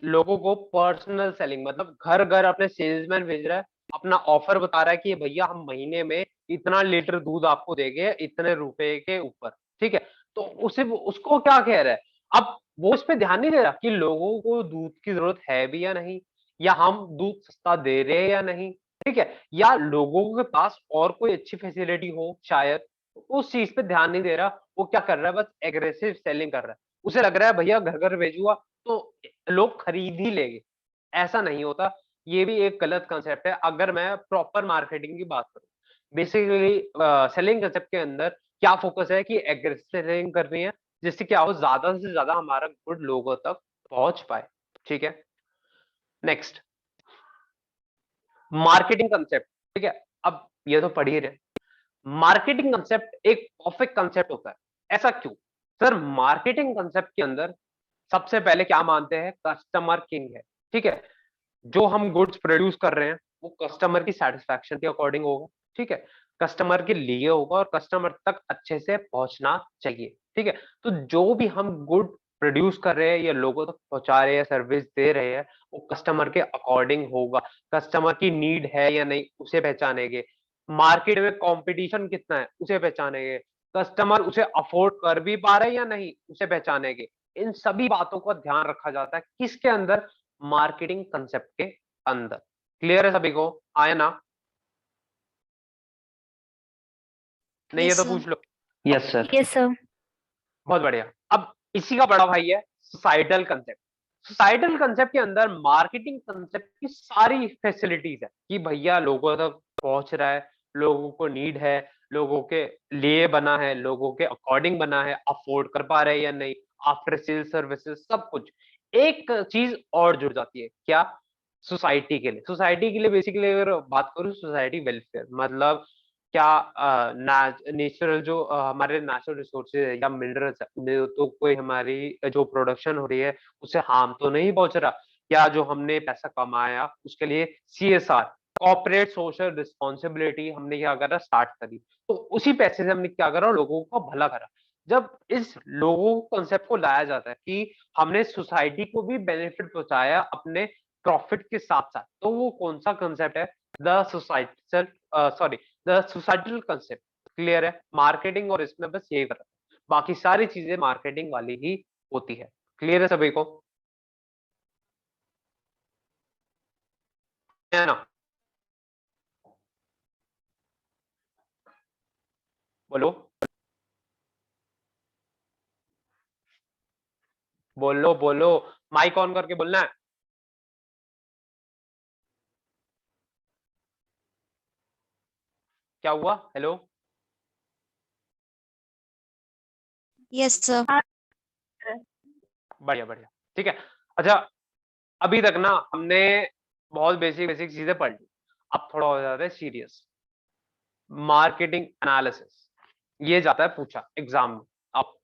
लोगों को पर्सनल सेलिंग मतलब घर-घर अपने सेल्समैन भेज रहा है, अपना ऑफर बता रहा है कि भैया हम महीने में इतना लीटर दूध आपको देंगे, इतने रुपए के ऊपर, ठीक है? तो उसे उसको क्या कह रहा है, अब वो इस पे ध्यान नहीं दे रहा कि लोगों को दूध की ज़रूरत है भी या नहीं, या हम दूध सस्ता दे रहे हैं या नहीं, ठीक है? या लोगों के पास और कोई अच्छी फैसिलिटी हो शायद, उस चीज़ पे ध्यान नहीं दे रहा, वो क्या कर रहा है, बस एग्रेसिव सेलिंग कर रहा है। उसे लग रहा है भैया घर-घर भेजूँगा तो लोग खरीद ही लेंगे, ऐसा नहीं होता। ये भी एक गलत कांसेप्ट है अगर मैं प्रॉपर मार्केटिंग की बात करूँ। बेसिकली सेलिंग कांसेप्ट के अंदर क्या फोकस है कि एग्रेसिव सेलिंग करनी है, जिससे क्या हो ज़्यादा से ज़्यादा हमारा गुड लोगों तक पहुँच पाए, ठीक है? नेक्स्ट, मार्केटिंग कांसेप्ट, ठीक है? अब ये तो पढ़ ही रहे, मार्केटिंग कांसेप्ट एक परफेक्ट कांसेप्ट होता है, ऐसा क्यों? सर मार्केटिंग कांसेप्ट के अंदर सबसे पहले क्या मानते हैं, कस्टमर किंग है, ठीक है? जो हम गुड्स प्रोड्यूस कर रहे हैं, वो कस्टमर की सैटिस्फैक्शन के अकॉर्डिंग होगा, ठीक है? कस्टमर के लिए होगा और कस्टमर तक अच्छे से पहुँचना चाहिए, ठीक है? तो जो भी हम गुड प्रोड्यूस कर रहे हैं या लोगों तक पहुँचा रहे हैं, सर्विस दे रहे हैं, वो कस्टमर के अकॉर्डिंग होगा। कस्टमर की नीड है या नहीं, उसे पहचानेंगे। मार्केट में कॉम्पिटिशन कितना है, उसे पहचानेंगे। कस्टमर उसे अफोर्ड कर भी पा रहे हैं या नहीं, उसे पहचानेंगे। इन सभी बातों का ध्यान रखा जाता है, किसके अंदर? मार्केटिंग कांसेप्ट के अंदर। क्लियर है सभी को? आया ना? नहीं है यस तो सर। पूछ लो। Yes sir. Yes sir. बहुत बढ़िया। अब इसी का बड़ा भाई है सोसाइटल कांसेप्ट। सोसाइटल कांसेप्ट के अंदर मार्केटिंग कांसेप्ट की सारी फैसिलिटीज है कि भैया लोगों तक पहुंच रहा है, लोगों को नीड है, लोगों के लिए बना है, लोगों के अकॉर्डिंग बना है, अफोर्ड कर पा रहे हैं या नहीं, आफ्टर सेल सर्विसेज सब कुछ। एक चीज और जुड़ जाती है, क्या? सोसाइटी के लिए। सोसाइटी के लिए बेसिकली अगर बात करूं, सोसाइटी वेलफेयर मतलब क्या नेचुरल जो हमारे नेचुरल रिसोर्सेज है या मिनरल्स है, उन्हें तो कोई हमारी जो प्रोडक्शन हो रही है उससे हार्म तो नहीं पहुंच रहा, या जो हमने पैसा कमाया उसके लिए सीएसआर कॉर्पोरेट सोशल रिस्पॉन्सिबिलिटी हमने क्या करा, स्टार्ट करी, तो उसी पैसे से हमने क्या करा, लोगों को भला करा। जब इस लोगों कॉन्सेप्ट को लाया जाता है कि हमने सोसाइटी को भी बेनिफिट पहुंचाया अपने प्रॉफिट के साथ साथ, तो वो कौन सा कंसेप्ट है? The societal sorry the societal concept. Clear है? मार्केटिंग और इसमें बस यही फर्क है, बाकी सारी चीजें मार्केटिंग वाली ही होती है। क्लियर है सभी को, है ना? बोलो बोलो बोलो, माइक ऑन करके बोलना है। क्या हुआ? Hello, yes sir. बढ़िया बढ़िया, ठीक है। अच्छा, अभी तक ना हमने बहुत बेसिक बेसिक चीजें पढ़ ली, अब थोड़ा हो जाता है सीरियस। मार्केटिंग एनालिसिस, ये जाता है पूछा एग्जाम में। अब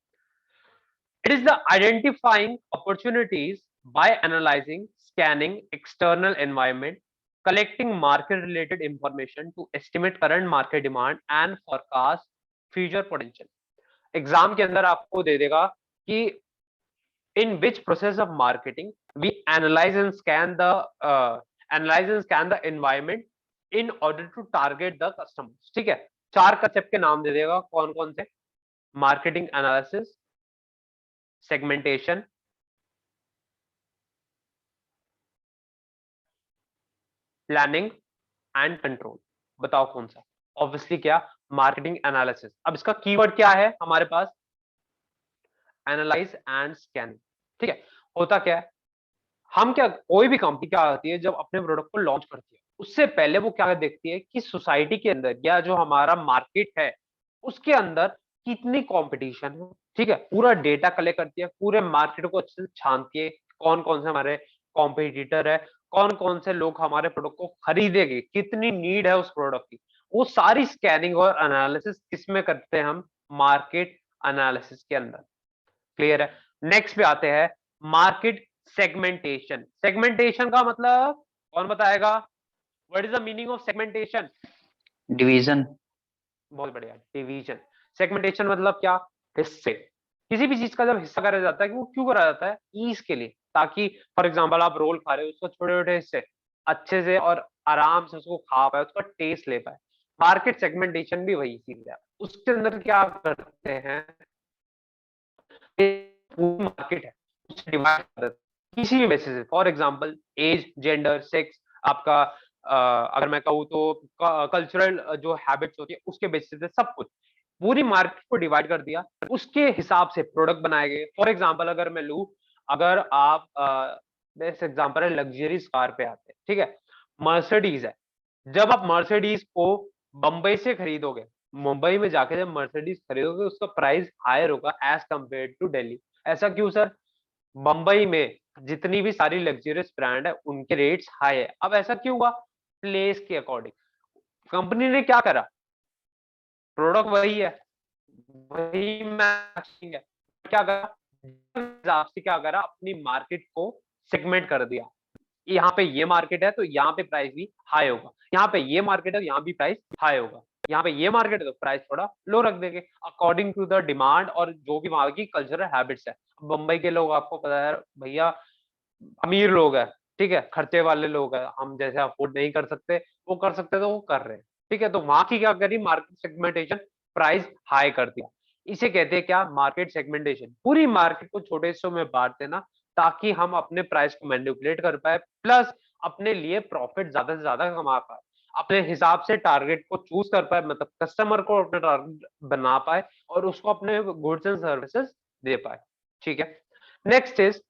it is the identifying opportunities by analysing scanning external environment, collecting market related information to estimate current market demand and forecast future potential। Exam के अंदर आपको दे देगा कि in which process of marketing we analyze and scan the environment in order to target the customers। ठीक है, 4 concept के नाम दे देगा, कौन कौन से? Marketing analysis, segmentation, planning and control. बताओ कौन सा? ऑब्वियसली क्या, मार्केटिंग एनालिसिस। अब इसका कीवर्ड क्या है हमारे पास? Analyse and scanning. ठीक है, होता क्या है, हम क्या, कोई भी कंपनी क्या होती है, जब अपने प्रोडक्ट को लॉन्च करती है उससे पहले वो क्या देखती है कि सोसाइटी के अंदर या जो हमारा मार्केट है उसके अंदर कितनी कंपटीशन है। ठीक है, पूरा डेटा कलेक्ट करती है, पूरे मार्केट को अच्छे से छानती है, कौन कौन से हमारे कॉम्पिटिटर है, कौन कौन से लोग हमारे प्रोडक्ट को खरीदेंगे, कितनी नीड है उस प्रोडक्ट की। वो सारी स्कैनिंग और एनालिसिस किसमें करते हैं हम? मार्केट एनालिसिस के अंदर। क्लियर है? नेक्स्ट पे आते हैं मार्केट सेगमेंटेशन। सेगमेंटेशन का मतलब कौन बताएगा? What is the meaning of segmentation? Division. बहुत बढ़िया, डिवीजन। सेगमेंटेशन मतलब क्या? हिस्से। किसी भी चीज का जब हिस्सा करा जाता है, वो क्यों करा जाता है? ईज के लिए, ताकि फॉर एग्जांपल आप रोल खा रहे हो, उसको छोटे छोटे हिस्से अच्छे से और आराम से उसको खा पाए, उसका टेस्ट ले पाए। मार्केट सेगमेंटेशन भी वही चीज है। उसके अंदर क्या करते हैं, पूरी मार्केट है उसे डिवाइड कर देते हैं किसी भी बेसिस पे। For example age, gender, sex, आपका अगर मैं कहूँ तो कल्चरल जो हैबिट्स होती है उसके बेसिस पे सब कुछ, पूरी मार्केट को डिवाइड कर दिया, उसके हिसाब से प्रोडक्ट बनाए गए। फॉर एग्जांपल अगर मैं लूँ, अगर आप बेस्ट एग्जांपल है लग्जरीज कार पे आते हैं, ठीक है, मर्सिडीज है। जब आप मर्सिडीज को बंबई से खरीदोगे, मुंबई में जाके जब मर्सिडीज खरीदोगे, उसका प्राइस हायर होगा एज कंपेयर टू दिल्ली। ऐसा क्यों सर? बंबई में जितनी भी सारी लग्जरियस ब्रांड है उनके रेट्स हाई है। अब ऐसा क्यों हुआ? प्लेस के अकॉर्डिंग कंपनी ने क्या करा, प्रोडक्ट वही है, वही मैचिंग है, क्या करा, हिसाब से क्या करा, अपनी मार्केट को सेगमेंट कर दिया। यहाँ पे ये मार्केट है तो यहाँ पे प्राइस भी हाई होगा, यहाँ पे ये मार्केट है तो यहाँ भी प्राइस हाई होगा, यहाँ पे ये मार्केट है तो प्राइस थोड़ा लो रख देंगे अकॉर्डिंग टू द डिमांड और जो भी वहां की कल्चरल हैबिट्स है। बम्बई के लोग आपको पता है भैया, अमीर लोग है, ठीक है, खर्चे वाले लोग है, हम जैसे अफोर्ड नहीं कर सकते, वो कर सकते तो वो कर रहे हैं। ठीक है, तो वहां की क्या करी, मार्केट सेगमेंटेशन, प्राइस हाई कर दिया। इसे कहते हैं क्या? Market segmentation. पूरी मार्केट को छोटे हिस्सों में बांट देना ताकि हम अपने प्राइस को मैनिपुलेट कर पाए, प्लस अपने लिए प्रॉफिट ज्यादा से ज्यादा कमा पाए, अपने हिसाब से टारगेट को चूज कर पाए, मतलब कस्टमर को अपने टारगेट बना पाए और उसको अपने गुड्स एंड सर्विसेज दे पाए। ठीक है, नेक्स्ट इज,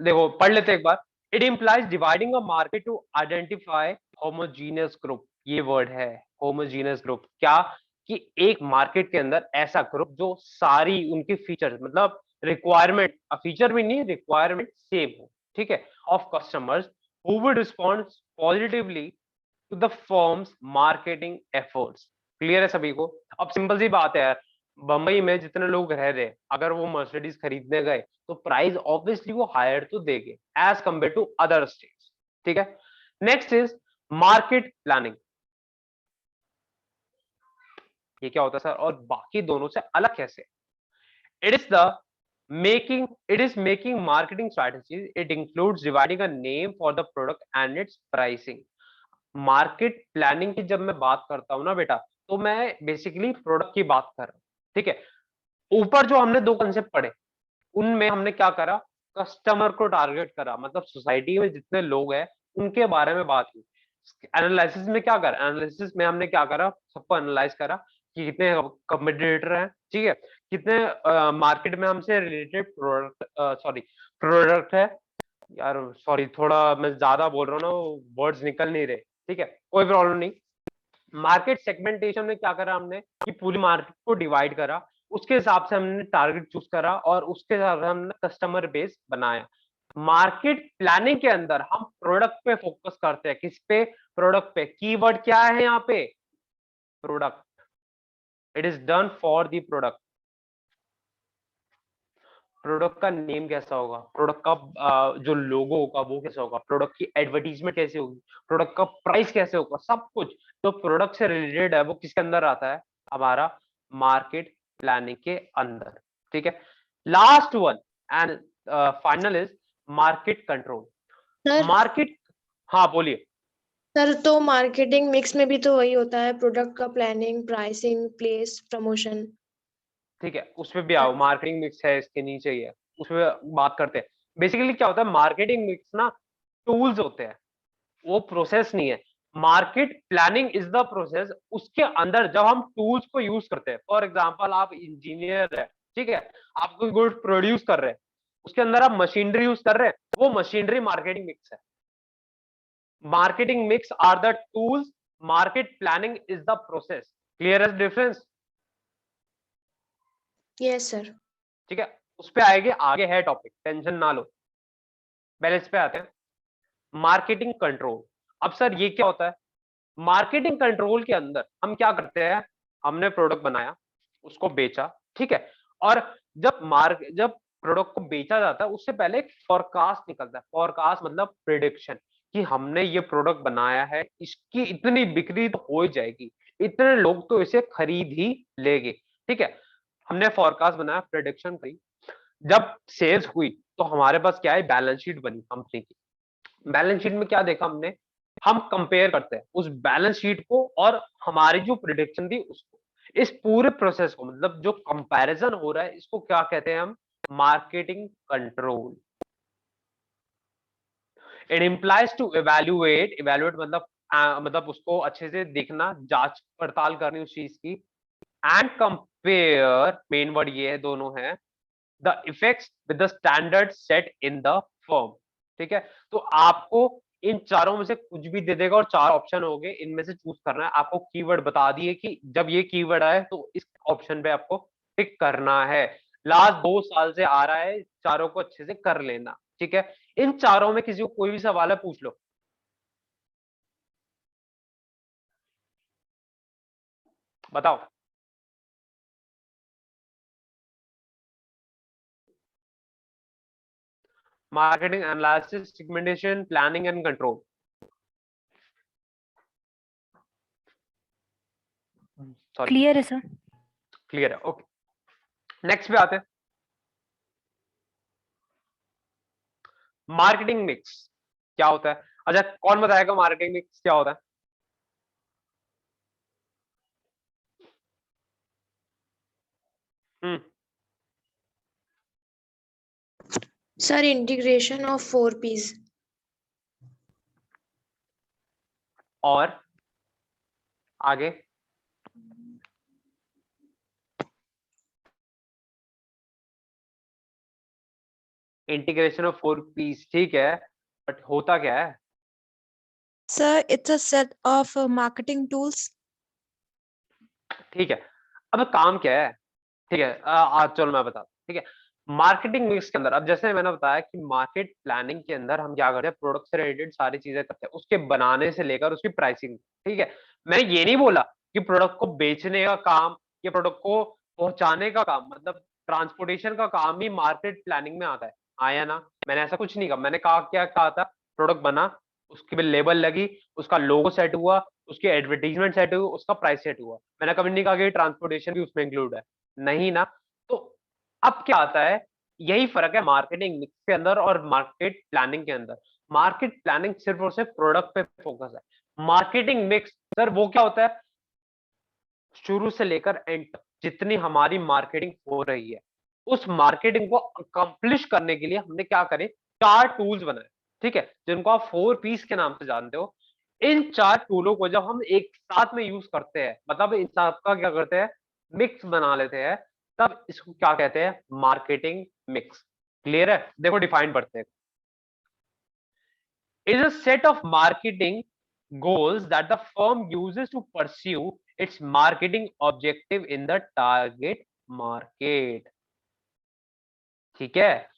देखो पढ़ लेते एक बार। It implies dividing a market to identify homogeneous group. ये वर्ड है होमोजीनियस ग्रुप, क्या कि एक मार्केट के अंदर ऐसा ग्रुप जो सारी उनकी फीचर, मतलब रिक्वायरमेंट, फीचर भी नहीं, रिक्वायरमेंट सेम हो, ठीक है, of customers who would respond positively to the firms marketing efforts. Clear है सभी को? अब सिंपल सी बात है यार, बंबई में जितने लोग रह रहे, अगर वो मर्सिडीज खरीदने गए तो प्राइस ऑब्वियसली वो हायर तो देंगे as compare to other states. ठीक है, नेक्स्ट इज मार्केट प्लानिंग। ये क्या होता है सर, और बाकी दोनों से अलग कैसे? It is the making marketing strategies. It includes dividing a name for the product and its pricing. Market planning की जब मैं बात करता हूं ना बेटा, तो मैं बेसिकली प्रोडक्ट की बात कर रहा हूं। ठीक है, ऊपर जो हमने दो कंसेप्ट पढ़े उनमें हमने क्या करा, कस्टमर को टारगेट करा, मतलब सोसाइटी में जितने लोग हैं उनके बारे में बात की। एनालिसिस में क्या करा, एनालिसिस में हमने क्या करा, सबको एनालाइज करा कि कितने कॉम्पिटिटर हैं, ठीक है, कितने मार्केट में हमसे रिलेटेड प्रोडक्ट है, यार सॉरी थोड़ा मैं ज्यादा बोल रहा हूँ ना, वर्ड्स निकल नहीं रहे, ठीक है, कोई प्रॉब्लम नहीं। मार्केट सेगमेंटेशन में क्या करा हमने कि पूरी मार्केट को डिवाइड करा, उसके हिसाब से हमने टारगेट चूज करा और उसके हिसाब से हमने कस्टमर बेस बनाया। मार्केट प्लानिंग के अंदर हम प्रोडक्ट पे फोकस करते हैं, किस पे, प्रोडक्ट पे। कीवर्ड क्या है यहाँ पे, product, it is done for the product. Product का नेम कैसा होगा, प्रोडक्ट का जो लोगो होगा वो कैसा होगा, प्रोडक्ट की एडवर्टीजमेंट कैसे होगी, प्रोडक्ट का प्राइस कैसे होगा, सब कुछ जो प्रोडक्ट से रिलेटेड है वो किसके अंदर आता है, हमारा मार्केट प्लानिंग के अंदर, ठीक है। Last one and final is market control. Sir market, हाँ बोलिए। सर तो मार्केटिंग मिक्स में भी तो वही होता है, प्रोडक्ट का प्लानिंग, प्राइसिंग, प्लेस, प्रमोशन। ठीक है, उसमें भी आओ, मार्केटिंग मिक्स है इसके नीचे ही है, उसमें बात करते हैं। बेसिकली क्या होता है, मार्केटिंग मिक्स ना टूल्स होते हैं, वो प्रोसेस नहीं है। Market planning is the process, उसके अंदर जब हम टूल्स को यूज करते हैं, फॉर एग्जांपल आप इंजीनियर है, ठीक है, आप कोई गुड प्रोड्यूस कर रहे हैं, उसके अंदर आप मशीनरी यूज कर रहे हैं, वो मशीनरी मार्केटिंग मिक्स है। Marketing mix are the tools, market planning is the process. Clear is difference? Yes sir. ठीक है, उस पे आएंगे, आगे है टॉपिक, टेंशन ना लो। पहले इस पे आते हैं, मार्केटिंग कंट्रोल। अब सर ये क्या होता है, मार्केटिंग कंट्रोल के अंदर हम क्या करते हैं, हमने प्रोडक्ट बनाया, उसको बेचा, ठीक है, और जब प्रोडक्ट को बेचा जाता है उससे पहले एक फोरकास्ट निकलता है। फोरकास्ट मतलब प्रिडिक्शन, कि हमने ये प्रोडक्ट बनाया है, इसकी इतनी बिक्री तो हो ही जाएगी, इतने लोग तो इसे खरीद ही लेंगे, ठीक है। हमने फोरकास्ट बनाया, प्रिडिक्शन करी, जब सेल्स हुई तो हमारे पास क्या है, बैलेंस शीट बनी कंपनी की। बैलेंस शीट में क्या देखा हमने, हम कंपेयर करते हैं उस बैलेंस शीट को और हमारी जो प्रिडिक्शन थी उसको। इस पूरे प्रोसेस को, मतलब जो कंपैरिजन हो रहा है, इसको क्या कहते हैं हम, marketing control. It implies to evaluate, evaluate मतलब उसको अच्छे से देखना, जांच पड़ताल करनी उस चीज की, एंड कंपेयर, मेन वर्ड ये है, दोनों है, the effects with the standard set in the firm, ठीक है। तो आपको इन चारों में से कुछ भी दे देगा और चार ऑप्शन होंगे, इनमें से चूज करना है आपको। कीवर्ड बता दिए कि जब ये कीवर्ड आए तो इस ऑप्शन पे आपको टिक करना है। लास्ट 2 साल से आ रहा है, चारों को अच्छे से कर लेना, ठीक है। इन चारों में किसी को कोई भी सवाल है पूछ लो। बताओ। Marketing analysis, segmentation, planning and control. Sorry, clear है सर। क्लियर है, ओके। नेक्स्ट पे आते हैं, मार्केटिंग मिक्स क्या होता है। अच्छा, कौन बताएगा मार्केटिंग मिक्स क्या होता है? Sir integration of 4 P's। और आगे, इंटीग्रेशन ऑफ 4 पीस, ठीक है, बट होता क्या है? Sir, it's a set of marketing tools. ठीक है, अब काम क्या है, ठीक है, चलो मैं बताता हूं, ठीक है। मार्केटिंग मिक्स के अंदर, अब जैसे मैंने बताया कि मार्केट प्लानिंग के अंदर हम क्या करते हैं, प्रोडक्ट से रिलेटेड सारी चीजें करते हैं, उसके बनाने से लेकर उसकी प्राइसिंग, ठीक है। मैंने ये नहीं बोला कि प्रोडक्ट को बेचने का काम या प्रोडक्ट को पहुंचाने का काम, मतलब ट्रांसपोर्टेशन का काम भी मार्केट प्लानिंग में आता है, आया ना? मैंने ऐसा कुछ नहीं कहा, मैंने कहा क्या कहा था, प्रोडक्ट बना, उसकी लेबल लगी, उसका लोगो सेट हुआ, उसकी एडवर्टीजमेंट सेट हुई, उसका प्राइस सेट हुआ। मैंने कभी नहीं कहा कि ट्रांसपोर्टेशन भी उसमें इंक्लूड है, नहीं ना। तो अब क्या आता है, यही फर्क है मार्केटिंग मिक्स के अंदर और मार्केट प्लानिंग के अंदर। मार्केट प्लानिंग सिर्फ और सिर्फ प्रोडक्ट पे फोकस है। मार्केटिंग मिक्स सर वो क्या होता है, शुरू से लेकर एंड तक जितनी हमारी मार्केटिंग हो रही है, उस मार्केटिंग को अकम्प्लिश करने के लिए हमने क्या करे, 4 टूल्स बनाए, ठीक है, जिनको आप 4 Ps के नाम से जानते हो। इन 4 टूलों को जब हम एक साथ में यूज करते हैं, मतलब इन सबका क्या करते हैं, मिक्स बना लेते हैं, तब इसको क्या कहते हैं, मार्केटिंग मिक्स। क्लियर है? देखो डिफाइन पढ़ते हैं। Is a set of marketing goals that the firm uses to pursue its marketing objective in the target market। ठीक है,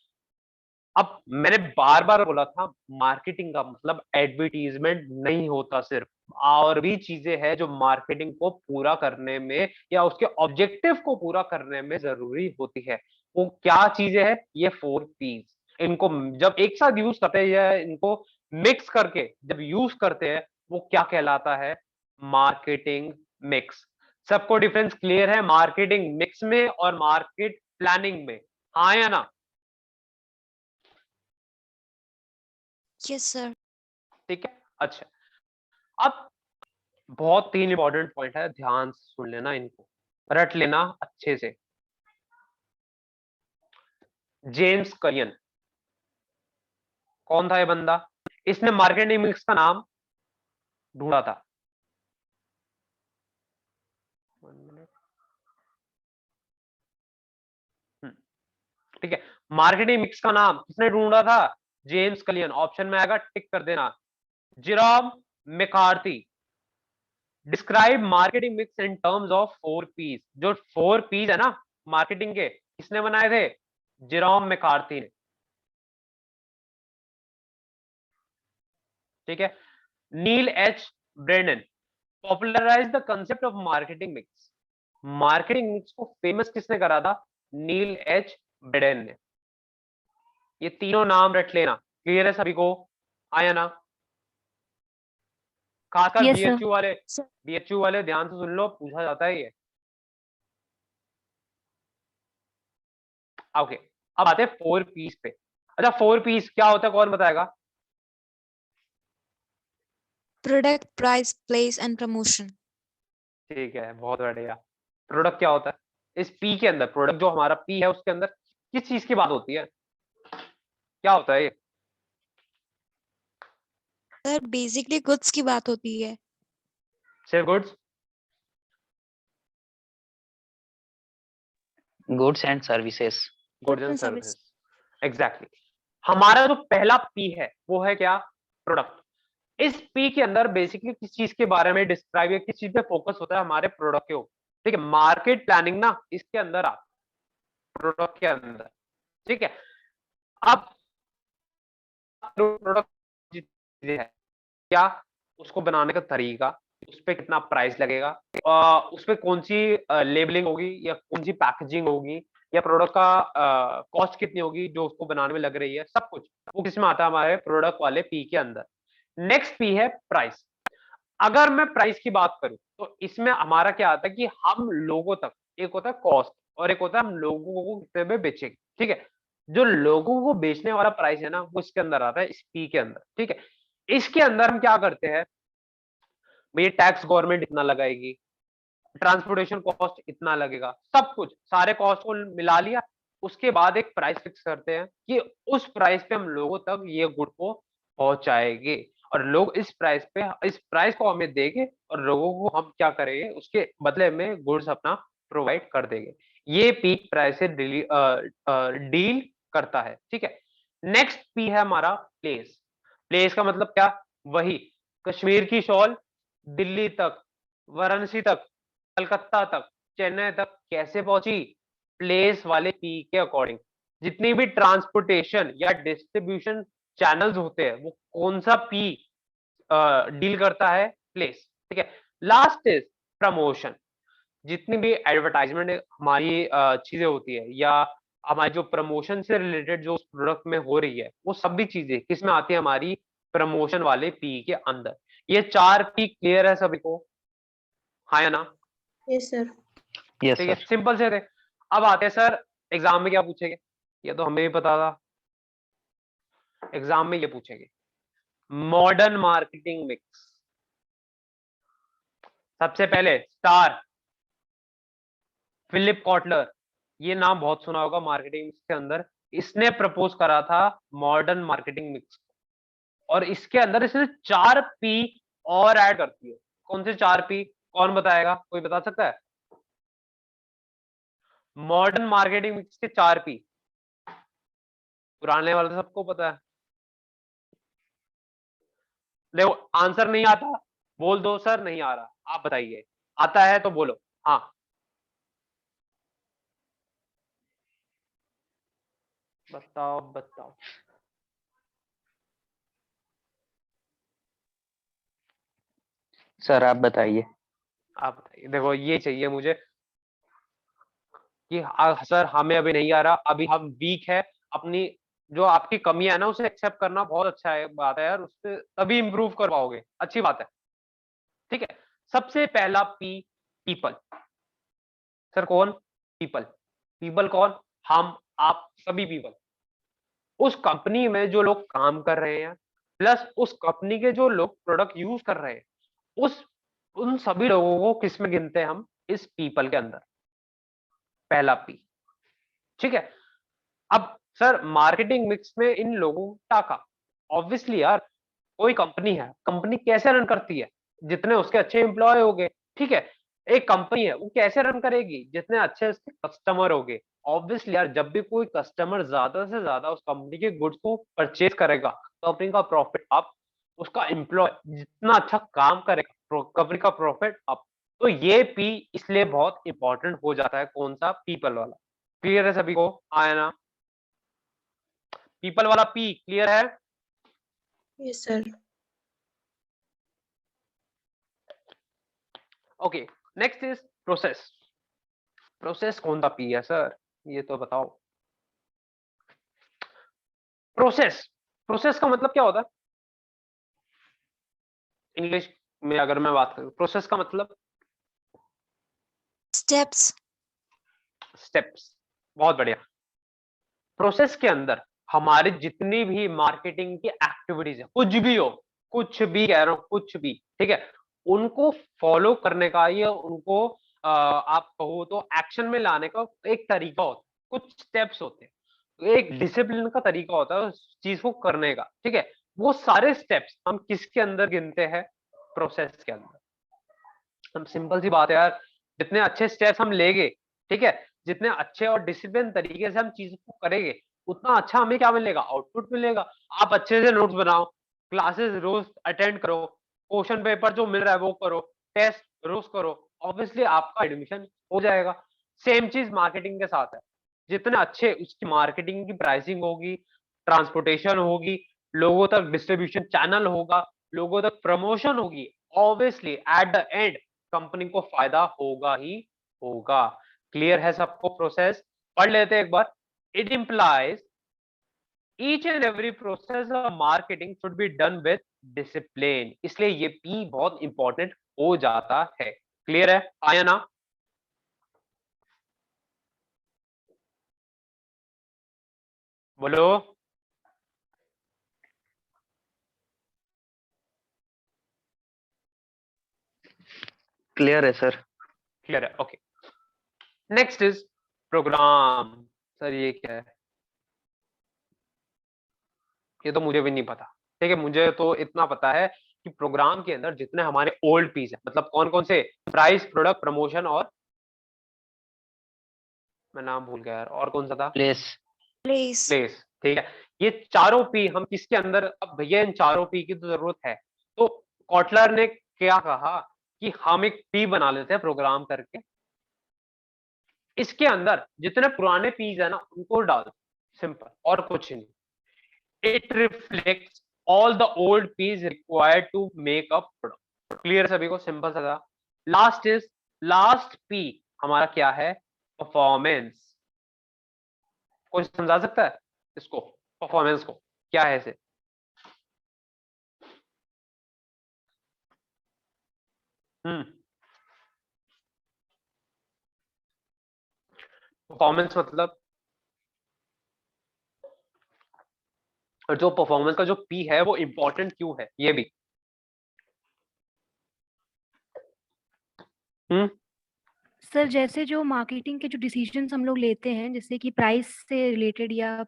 अब मैंने बार बार बोला था, मार्केटिंग का मतलब एडवर्टीजमेंट नहीं होता सिर्फ, और भी चीजें हैं जो मार्केटिंग को पूरा करने में या उसके ऑब्जेक्टिव को पूरा करने में जरूरी होती है। वो क्या चीजें हैं, ये 4 Ps। इनको जब एक साथ यूज करते हैं या इनको मिक्स करके जब यूज करते हैं, वो क्या कहलाता है, मार्केटिंग मिक्स। सबको डिफरेंस क्लियर है मार्केटिंग मिक्स में और मार्केट प्लानिंग में, हाँ या ना? Yes sir. ठीक है, अच्छा, अब बहुत 3 इंपॉर्टेंट पॉइंट है, ध्यान से सुन लेना, इनको रट लेना अच्छे से। जेम्स कलियन, कौन था ये बंदा? इसने मार्केटिंग मिक्स का नाम ढूंढा था। ठीक है, मार्केटिंग मिक्स का नाम किसने ढूंढा था? जेम्स कलियन। ऑप्शन में आएगा, टिक कर देना। Jerome McCarthy. Describe marketing mix in terms of 4 Ps। जो 4 Ps है ना मार्केटिंग के, किसने बनाए थे? जेरोम मैकार्थी ने। ठीक है, Neil H Brennan. Popularise the concept of marketing mix. Marketing mix को फेमस किसने करा था? नील एच ब्रेनन ने। ये तीनों नाम रट लेना। क्लियर है सभी को? आया ना? खासकर Yes, sir. बीएचयू वाले ध्यान से सुन लो, पूछा जाता है ये। ओके, अब आते हैं 4 Ps पे। अच्छा, 4 Ps क्या होता है, कौन बताएगा? Product, price, place and promotion. ठीक है, बहुत बढ़िया। प्रोडक्ट क्या होता है? इस पी के अंदर, प्रोडक्ट जो हमारा पी है उसके अंदर किस चीज की बात होती है, क्या होता है ये? सर बेसिकली गुड्स की बात होती है। सिर्फ goods? Goods and services. Goods and services, exactly. हमारा जो पहला पी है वो है क्या? प्रोडक्ट। इस पी के अंदर बेसिकली किस चीज के बारे में डिस्क्राइब है, किस चीज पे फोकस होता है? हमारे प्रोडक्ट के ऊपर। ठीक है, मार्केट प्लानिंग ना इसके अंदर आ, प्रोडक्ट के अंदर। ठीक है, अब प्रोडक्ट चीजें है क्या, उसको बनाने का तरीका, उस पे कितना प्राइस लगेगा, उस पे कौन सी लेबलिंग होगी या कौन सी पैकेजिंग होगी, या प्रोडक्ट का कॉस्ट कितनी होगी जो उसको बनाने में लग रही है, सब कुछ वो किसमें आता है? हमारे प्रोडक्ट वाले पी के अंदर। नेक्स्ट पी है प्राइस। अगर मैं प्राइस की बात करूं तो इसमें हमारा क्या आता है कि हम लोगों तक, एक होता है कॉस्ट और एक होता है हम लोगों को कितने में बेचेंगे। ठीक है, जो लोगों को बेचने वाला प्राइस है ना वो इसके अंदर आता है, इस पी के अंदर। ठीक है, इसके अंदर हम क्या करते हैं, भाई टैक्स गवर्नमेंट इतना लगाएगी, ट्रांसपोर्टेशन कॉस्ट इतना लगेगा, सब कुछ सारे कॉस्ट को मिला लिया, उसके बाद एक प्राइस फिक्स करते हैं कि उस प्राइस पे हम लोगों तक ये गुड को पहुंचाएंगे, और लोग इस प्राइस को हमें देंगे और लोगों को हम क्या करेंगे, उसके बदले में गुड्स अपना प्रोवाइड कर देंगे। ये पीक प्राइस से डील करता है। ठीक है, नेक्स्ट पी है हमारा प्लेस। प्लेस का मतलब क्या? वही कश्मीर की शॉल दिल्ली तक, वाराणसी तक, कलकत्ता तक, चेन्नई तक कैसे पहुंची? प्लेस वाले पी के अकॉर्डिंग। जितनी भी ट्रांसपोर्टेशन या डिस्ट्रीब्यूशन चैनल्स होते हैं वो कौन सा पी डील करता है? प्लेस। ठीक है, लास्ट इज प्रमोशन। जितनी भी एडवर्टाइजमेंट हमारी चीजें होती है या हमारी जो प्रमोशन से रिलेटेड जो प्रोडक्ट में हो रही है, वो सभी चीजें किसमें आती है? हमारी प्रमोशन वाले पी के अंदर। ये 4 पी क्लियर है सभी को? हाँ या ना? Yes sir. यस ठीक है, सर। सिंपल से थे। अब आते हैं सर एग्जाम में क्या पूछेंगे, ये तो हमें भी पता था। एग्जाम में ये पूछेंगे मॉडर्न मार्केटिंग मिक्स। सबसे पहले स्टार, फिलिप कॉटलर, ये नाम बहुत सुना होगा मार्केटिंग मिक्स के अंदर। इसने प्रपोज करा था मॉडर्न मार्केटिंग मिक्स, और इसके अंदर इसने 4 पी और ऐड कर दिए। कौन से 4 पी, कौन बताएगा, कोई बता सकता है? मॉडर्न मार्केटिंग मिक्स के 4 पी, पुराने वाले तो सबको पता है। देखो आंसर नहीं आता बोल दो सर नहीं आ रहा, आप बताइए, आता है तो बोलो। हाँ बताओ बताओ। सर आप बताइए। आप बताइए। देखो ये चाहिए मुझे कि सर हमें अभी नहीं आ रहा, अभी हम वीक है, अपनी जो आपकी कमी है ना उसे एक्सेप्ट करना बहुत अच्छा है, बात है यार, उससे तभी इंप्रूव कर पाओगे, अच्छी बात है। ठीक है, सबसे पहला पी, पीपल। सर कौन? पीपल। पीपल कौन? हम, आप, सभी पीपल। उस कंपनी में जो लोग काम कर रहे हैं, प्लस उस कंपनी के जो लोग प्रोडक्ट यूज कर रहे हैं, उस उन सभी लोगों को किस में गिनते हैं हम? इस पीपल के अंदर, पहला पी। ठीक है, अब सर मार्केटिंग मिक्स में इन लोगों का क्या? ऑब्वियसली यार, कोई कंपनी है, कंपनी कैसे रन करती है? जितने उसके अच्छे एम्प्लॉय हो गए। ठीक है, एक कंपनी है वो कैसे रन करेगी? जितने अच्छे उसके कस्टमर हो गए। ऑब्वियसली यार, जब भी कोई कस्टमर ज्यादा से ज्यादा उस कंपनी के गुड्स को परचेज करेगा, कंपनी का प्रॉफिट अप। उसका एम्प्लॉय जितना अच्छा काम करेगा, कंपनी का प्रॉफिट अप। तो ये पी इसलिए बहुत इंपॉर्टेंट हो जाता है। कौन सा? पीपल वाला। क्लियर है सभी को? आया ना? पीपल वाला पी क्लियर है? Yes sir. Okay, next is process. Process कौन सा पी है सर, ये तो बताओ। प्रोसेस, प्रोसेस का मतलब क्या होता है इंग्लिश में अगर मैं बात करूं? प्रोसेस का मतलब स्टेप्स। स्टेप्स। बहुत बढ़िया। प्रोसेस के अंदर हमारे जितनी भी मार्केटिंग की एक्टिविटीज है, कुछ भी हो, कुछ भी कह रहा हूं, कुछ भी, ठीक है, उनको फॉलो करने का, या उनको आप कहो तो एक्शन में लाने का एक तरीका होता है, कुछ स्टेप्स होते हैं, तो एक डिसिप्लिन का तरीका होता है उस चीज को करने का। ठीक है, वो सारे स्टेप्स हम किसके अंदर गिनते हैं? प्रोसेस के अंदर। हम, सिंपल सी बात है यार, जितने अच्छे स्टेप्स हम लेंगे, ठीक है, जितने अच्छे और डिसिप्लिन तरीके से हम चीज को करेंगे, उतना अच्छा हमें क्या मिलेगा? आउटपुट मिलेगा। आप अच्छे से नोट्स बनाओ, क्लासेस रोज अटेंड करो, क्वेश्चन पेपर जो मिल रहा है वो करो, टेस्ट रोज करो, ऑब्वियसली आपका एडमिशन हो जाएगा। सेम चीज मार्केटिंग के साथ है। जितने अच्छे उसकी मार्केटिंग की प्राइसिंग होगी, ट्रांसपोर्टेशन होगी, लोगों तक डिस्ट्रीब्यूशन चैनल होगा, लोगों तक प्रमोशन होगी, obviously at the end company को फायदा होगा ही होगा। क्लियर है सबको? प्रोसेस पढ़ लेते हैं एक बार। It implies each and every process of marketing should be done with discipline. इसलिए ये पी बहुत इंपॉर्टेंट हो जाता है। क्लियर है? आया ना? बोलो। क्लियर है सर। क्लियर है? Okay, next is programme. Sir ये क्या है? ये तो मुझे भी नहीं पता। ठीक है, मुझे तो इतना पता है कि प्रोग्राम के अंदर जितने हमारे ओल्ड पीस है, मतलब कौन कौन से? प्राइस, प्रोडक्ट, प्रमोशन, और मैं नाम भूल गया यार, और कौन सा था? प्लेस। प्लेस। प्लेस। ठीक है, ये चारों पी हम किसके अंदर? अब भैया इन चारों पी की तो जरूरत है, तो कॉटलर ने क्या कहा कि हम एक पी बना लेते हैं प्रोग्राम करके, इसके अंदर जितने पुराने पीस है ना उनको डाल, सिंपल, और कुछ नहीं। It reflects all the old piece required to make a product. Clear सभी को? सिंपल सा था। लास्ट पी हमारा क्या है? परफॉर्मेंस। कोई समझा सकता है इसको, परफॉर्मेंस को? क्या है इसे? परफॉर्मेंस मतलब, और जो परफॉर्मेंस का जो पी है वो इंपॉर्टेंट क्यों है ये भी। हम्म सर जैसे जो मार्केटिंग के जो डिसीजंस हम लोग लेते हैं, जैसे कि प्राइस से रिलेटेड या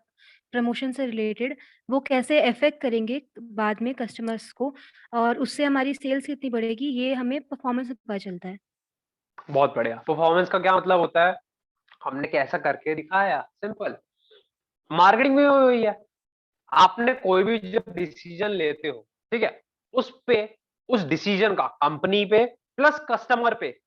प्रमोशन से रिलेटेड, वो कैसे अफेक्ट करेंगे बाद में कस्टमर्स को, और उससे हमारी सेल्स कितनी बढ़ेगी, ये हमें परफॉर्मेंस से पता चलता है। बहुत बढ़िया। परफॉर्मेंस का क्या मतलब होता है? हमने कैसा करके दिखाया, सिंपल। मार्केटिंग में वही है। आपने कोई भी जब डिसीजन लेते हो, ठीक है, उस पे, उस डिसीजन का कंपनी पे प्लस कस्टमर पे,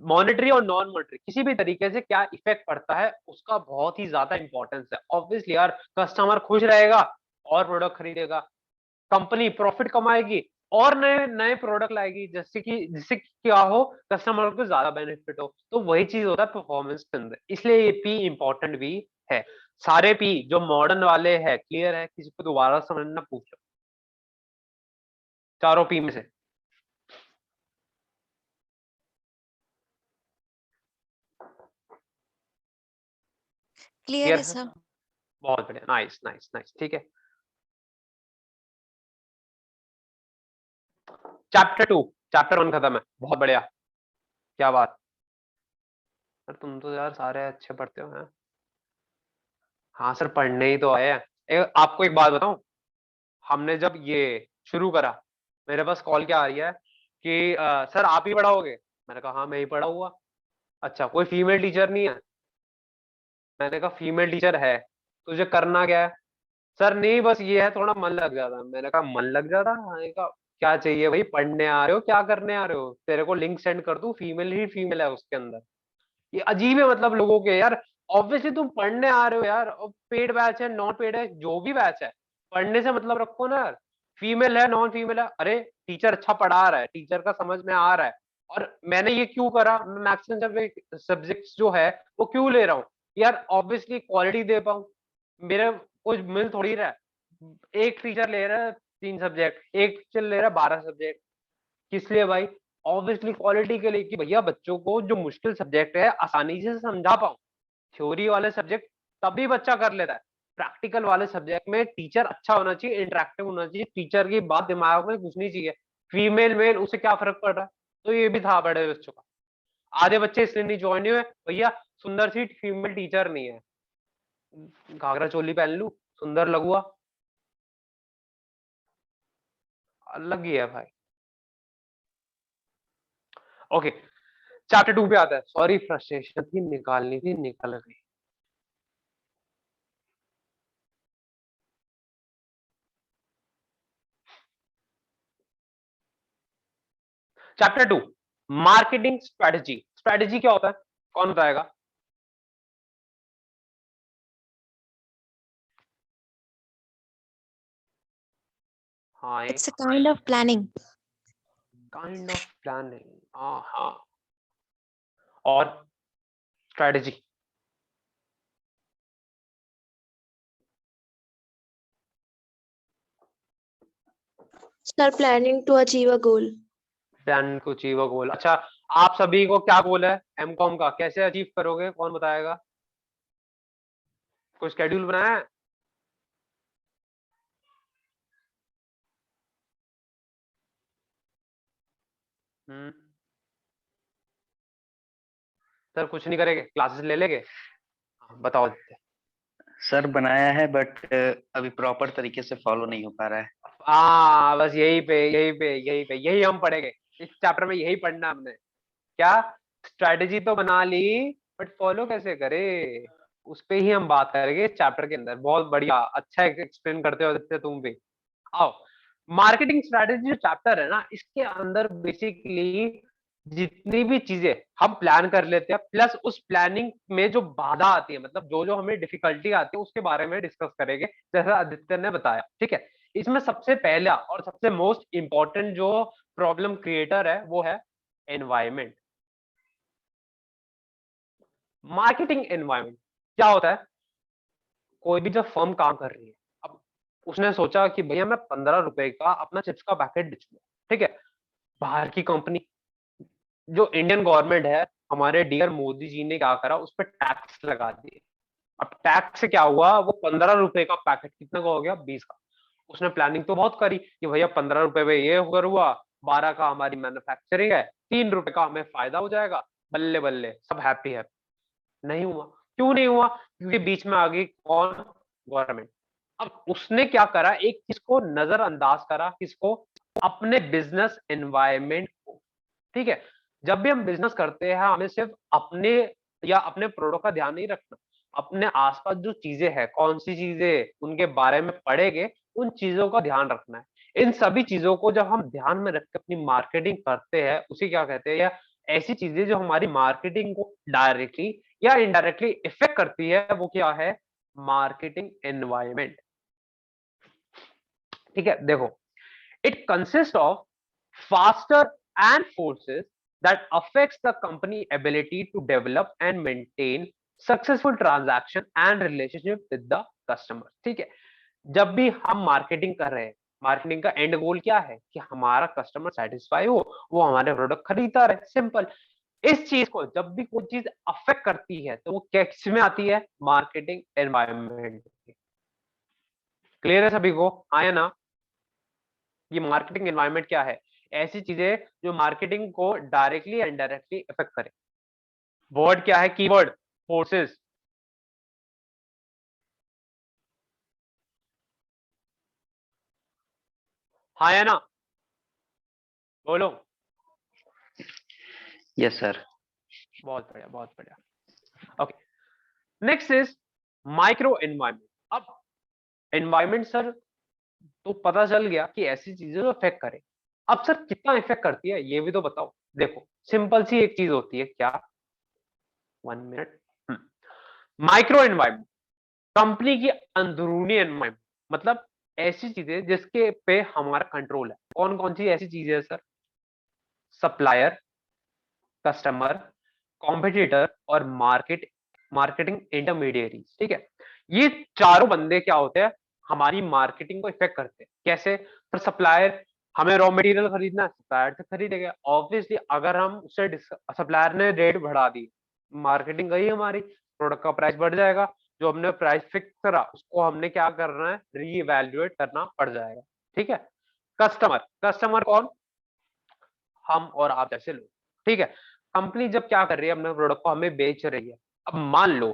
मॉनेटरी और नॉन मॉनेटरी किसी भी तरीके से क्या इफेक्ट पड़ता है, उसका बहुत ही ज्यादा इंपॉर्टेंस है। ऑब्वियसली यार, कस्टमर खुश रहेगा और प्रोडक्ट खरीदेगा, कंपनी प्रॉफिट कमाएगी और नए नए प्रोडक्ट लाएगी, जिससे कि क्या हो, कस्टमर को ज्यादा बेनिफिट हो। तो वही चीज होता है परफॉर्मेंस के अंदर, इसलिए ये पी इंपॉर्टेंट भी है। सारे पी जो मॉडर्न वाले हैं, क्लियर है? किसी को दोबारा समझना पूछो, चारों पी में से। क्लियर क्लियर है है? सर। बहुत बढ़िया, नाइस नाइस नाइस, ठीक है। चैप्टर 2, चैप्टर 1 खत्म है, बहुत बढ़िया, क्या बात। सर तुम तो यार सारे अच्छे पढ़ते हो हैं। हाँ सर, पढ़ने ही तो आए हैं। आपको एक बात बताऊं, हमने जब ये शुरू करा, मेरे पास कॉल क्या आ रही है कि सर आप ही पढ़ाओगे? मैंने कहा हाँ मैं ही पढ़ाऊंगा। अच्छा, कोई फीमेल टीचर नहीं है? मैंने कहा फीमेल टीचर है, तुझे करना क्या है? सर नहीं, बस ये है थोड़ा मन लग जाता। मैंने कहा मन लग जाता? मैंने कहा क्या चाहिए भाई, पढ़ने आ रहे हो क्या करने आ रहे हो? तेरे को लिंक सेंड कर दूं, फीमेल ही फीमेल है उसके अंदर। ये अजीब है मतलब लोगों के यार। ऑब्वियसली तुम पढ़ने आ रहे हो यार, और पेड बैच है नॉन पेड है जो भी बैच है, पढ़ने से मतलब रखो ना यार। फीमेल है नॉन फीमेल है, अरे टीचर अच्छा पढ़ा रहा है, टीचर का समझ में आ रहा है। और मैंने ये क्यों करा, मैक्सिमम सब्जेक्ट्स जो है वो क्यों ले रहा हूँ यार? ऑब्वियसली क्वालिटी दे पाऊँ। मेरा कुछ मिल थोड़ी रहा है। एक टीचर ले रहा है 3 सब्जेक्ट, एक टीचर ले रहा है 12 सब्जेक्ट। किस लिए भाई? ऑब्वियसली क्वालिटी के लिए, कि भैया बच्चों को जो मुश्किल सब्जेक्ट है आसानी से समझा पाऊं। थ्योरी वाले सब्जेक्ट तभी बच्चा कर लेता है, प्रैक्टिकल वाले सब्जेक्ट में टीचर अच्छा होना चाहिए, इंटरेक्टिव होना चाहिए, टीचर की बात दिमाग में घुसनी चाहिए। फीमेल मेल उससे क्या फर्क पड़ रहा है? तो ये भी था बड़े बच्चों का। आधे बच्चे इसलिए नहीं ज्वाइन हुए भैया, सुंदर सी फीमेल टीचर नहीं है। घाघरा चोली पहन लू, सुंदर लगुआ, अलग ही है भाई। ओके, चैप्टर 2 पे आता है। सॉरी, फ्रस्ट्रेशन थी, निकालनी थी, निकल गई। Chapter 2, marketing strategy. स्ट्रेटजी क्या होता है, कौन बताएगा? हाँ, एक it's a kind of planning. Kind of planning. हाँ हाँ, और strategy. Sir, planning to achieve a goal. Plan को अचीव गोल। अच्छा, आप सभी को क्या गोल है एमकॉम का, कैसे अचीव करोगे, कौन बताएगा? कोई शेड्यूल बनाया है? हम्म, सर कुछ नहीं करेंगे, क्लासेस ले लेंगे? हाँ, बताओ। सर बनाया है बट अभी प्रॉपर तरीके से फॉलो नहीं हो पा रहा है। हाँ, बस यही हम पढ़ेंगे इस चैप्टर में, यही पढ़ना हमने। क्या? स्ट्रेटेजी तो बना ली, बट फॉलो कैसे करे, उस पे ही हम बात करेंगे चैप्टर के अंदर। बहुत बढ़िया, अच्छा एक्सप्लेन करते हो आदित्य तुम भी। आओ, मार्केटिंग स्ट्रेटेजी जो चैप्टर है ना, इसके अंदर बेसिकली जितनी भी चीजें हम प्लान कर लेते हैं, प्लस उस प्लानिंग में जो बाधा आती है, मतलब जो जो हमें डिफिकल्टी आती है, उसके बारे में डिस्कस करेंगे, जैसा आदित्य ने बताया। ठीक है, इसमें सबसे पहला और सबसे मोस्ट इंपॉर्टेंट जो प्रॉब्लम क्रिएटर है वो है एनवायरमेंट। मार्केटिंग एनवायरमेंट क्या होता है? कोई भी जब फर्म काम कर रही है, अब उसने सोचा कि भैया मैं 15 रुपए का अपना चिप्स का पैकेट बेचूंगा, ठीक है। बाहर की कंपनी, जो इंडियन गवर्नमेंट है, हमारे डियर मोदी जी ने क्या करा, उस पर टैक्स लगा दिए। अब टैक्स से क्या हुआ, वो 15 रुपए का पैकेट कितना का हो गया, 20 का। उसने प्लानिंग तो बहुत करी कि भैया 15 रुपए में ये हुआ, 12 का हमारी मैन्युफैक्चरिंग है, 3 रुपए का हमें फायदा हो जाएगा, बल्ले बल्ले सब हैप्पी है। नहीं हुआ। क्यों नहीं हुआ? क्योंकि बीच में आ गई कौन? गवर्नमेंट। अब उसने क्या करा, एक चीज को नजरअंदाज करा, किसको? अपने बिजनेस एनवायरनमेंट को। ठीक है, जब भी हम बिजनेस करते हैं हमें सिर्फ अपने या अपने प्रोडक्ट का ध्यान नहीं रखना, अपने आसपास जो चीजें हैं, कौन सी चीजें उनके बारे में पढ़ेंगे, उन चीजों का ध्यान रखना है। इन सभी चीजों को जब हम ध्यान में रख के अपनी मार्केटिंग करते हैं, उसे क्या कहते हैं, या ऐसी चीजें जो हमारी मार्केटिंग को डायरेक्टली या इनडायरेक्टली इफेक्ट करती है, वो क्या है? Marketing environment. ठीक है, देखो, it consist of faster and forces that affects the company ability to develop and maintain successful transaction and relationship with the customer। ठीक है, जब भी हम मार्केटिंग कर रहे हैं, मार्केटिंग का एंड गोल क्या है? कि हमारा कस्टमर सेटिस्फाई हो, वो हमारे प्रोडक्ट खरीदता रहे, सिंपल। इस चीज को जब भी कोई चीज अफेक्ट करती है तो वो किस में आती है? Marketing environment. क्लियर है सभी को? आया ना? ये मार्केटिंग एनवायरनमेंट क्या है? ऐसी चीजें जो मार्केटिंग को डायरेक्टली या इनडायरेक्टली इफेक्ट करे। वर्ड क्या है? Keyword forces. हाँ या ना? बोलो। Yes sir. बहुत बढ़िया, बहुत बढ़िया। Okay, next is micro environment. अब एनवायरनमेंट सर तो पता चल गया कि ऐसी चीजें जो इफेक्ट करे। अब सर कितना इफेक्ट करती है ये भी तो बताओ। देखो, सिंपल सी एक चीज होती है, क्या? 1 मिनट। माइक्रो एनवायरनमेंट, कंपनी की अंदरूनी एनवायरनमेंट, मतलब ऐसी चीजें जिसके पे हमारा कंट्रोल है। कौन कौन सी ऐसी चीजें है सर? सप्लायर, कस्टमर, कॉम्पिटिटर और मार्केटिंग इंटरमीडिएरी। ठीक है, ये चारों बंदे क्या होते हैं? हमारी मार्केटिंग को इफेक्ट करते हैं। कैसे? पर सप्लायर, हमें रॉ मटेरियल खरीदना है, सप्लायर से खरीदेगा ऑब्वियसली। अगर हम उससे सप्लायर ने रेट बढ़ा दी, मार्केटिंग गई हमारी, प्रोडक्ट का प्राइस बढ़ जाएगा। जो हमने प्राइस फिक्स करा उसको हमने क्या करना है? रीइवैल्यूएट करना पड़ जाएगा। ठीक है। कस्टमर, कस्टमर कौन? हम और आप जैसे लोग। ठीक है, कंपनी जब क्या कर रही है, अपने प्रोडक्ट को हमें बेच रही है। अब मान लो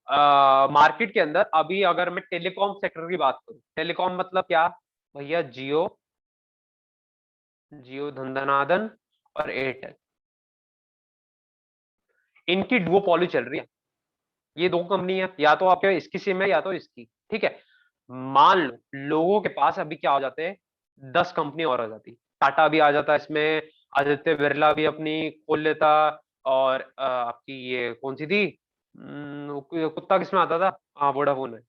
मार्केट के अंदर अभी अगर मैं टेलीकॉम सेक्टर की बात करूं, टेलीकॉम मतलब क्या भैया? जियो, जियो धंधनादन और एयरटेल, इनकी डुओपोली चल रही है। ये दो कंपनी है, या तो आपके इसकी सिम है या तो इसकी। ठीक है, मान लो लोगों के पास अभी क्या हो जाते हैं? 10 कंपनी और हो जाती। टाटा भी आ जाता इसमें, आदित्य बिरला भी अपनी खोल लेता, और आपकी ये कौन सी थी, कुत्ता किसमें आता था? हाँ, वोडाफोन है,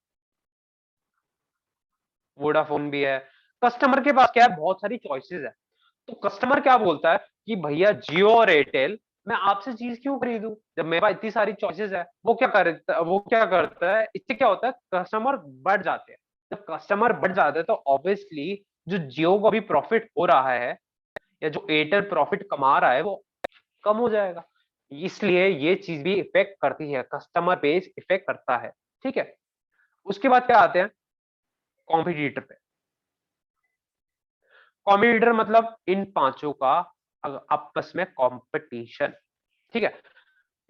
वोडाफोन भी है। कस्टमर के पास क्या है? बहुत सारी चॉइसेस है। तो कस्टमर क्या बोलता है कि भैया जियो और एयरटेल, मैं आपसे चीज क्यों खरीदूं जब मेरे पास इतनी सारी चॉइसेस है? वो क्या करता है, इससे क्या होता है? कस्टमर बढ़ जाते हैं। जब कस्टमर बढ़ जाते हैं तो ऑब्वियसली जो जियो को अभी प्रॉफिट हो रहा है या जो एयरटेल प्रॉफिट कमा रहा है वो कम हो जाएगा। इसलिए ये चीज भी इफेक्ट करती है, कस्टमर बेस इफेक्ट करता है। ठीक है, उसके बाद क्या आते हैं? कॉम्पिटिटर पे। कॉम्पिटिटर मतलब इन पांचों का आपस में कंपटीशन। ठीक है,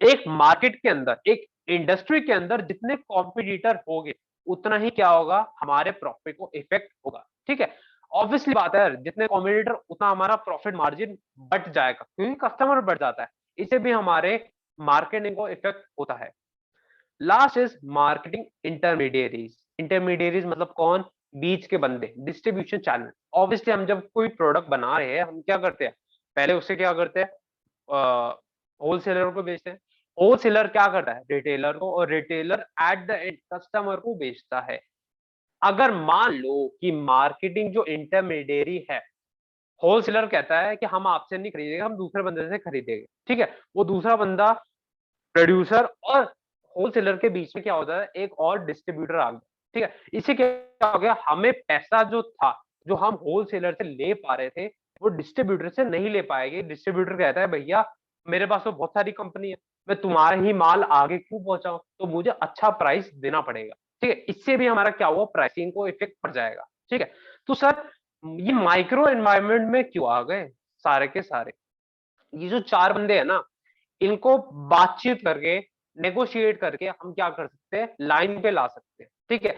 एक मार्केट के अंदर, एक इंडस्ट्री के अंदर जितने कॉम्पिटिटर होंगे उतना ही क्या होगा? हमारे प्रॉफिट को इफेक्ट होगा। ठीक है, ऑब्वियसली बात है, जितने कॉम्पिटिटर उतना हमारा प्रॉफिट मार्जिन बढ़ जाएगा, क्योंकि कस्टमर बढ़ जाता है। इससे भी हमारे मार्केटिंग को इफेक्ट होता है। Last is marketing intermediaries. Intermediaries मतलब कौन? बीच के बंदे, डिस्ट्रीब्यूशन चैनल। ऑब्वियसली हम जब कोई प्रोडक्ट बना रहे हैं, हम क्या करते हैं? पहले उससे क्या करते हैं? होलसेलर को बेचते हैं। होलसेलर क्या करता है? रिटेलर को, और retailer at the end customer को बेचता है। अगर मान लो कि मार्केटिंग जो इंटरमीडिएरी है, होलसेलर कहता है कि हम आपसे नहीं खरीदेंगे, हम दूसरे बंदे से खरीदेंगे। ठीक है, वो दूसरा बंदा प्रोड्यूसर और होलसेलर के बीच में क्या होता है? एक और डिस्ट्रीब्यूटर आ गया। ठीक है, इससे क्या हो गया? हमें पैसा जो था, जो हम होलसेलर से ले पा रहे थे, वो डिस्ट्रीब्यूटर से नहीं ले पाएंगे। डिस्ट्रीब्यूटर कहता है भैया मेरे पास तो बहुत सारी कंपनी है, मैं तुम्हारा ही माल आगे क्यों पहुंचाऊं, तो मुझे अच्छा प्राइस देना पड़ेगा। ठीक है, इससे भी हमारा क्या हुआ? प्राइसिंग को इफेक्ट पड़ जाएगा। ठीक है, तो सर ये माइक्रो एनवायरनमेंट में क्यों आ गए सारे के सारे? ये जो चार बंदे हैं ना, इनको बातचीत करके, नेगोशिएट करके हम क्या कर सकते हैं, लाइन पे ला सकते हैं। ठीक है,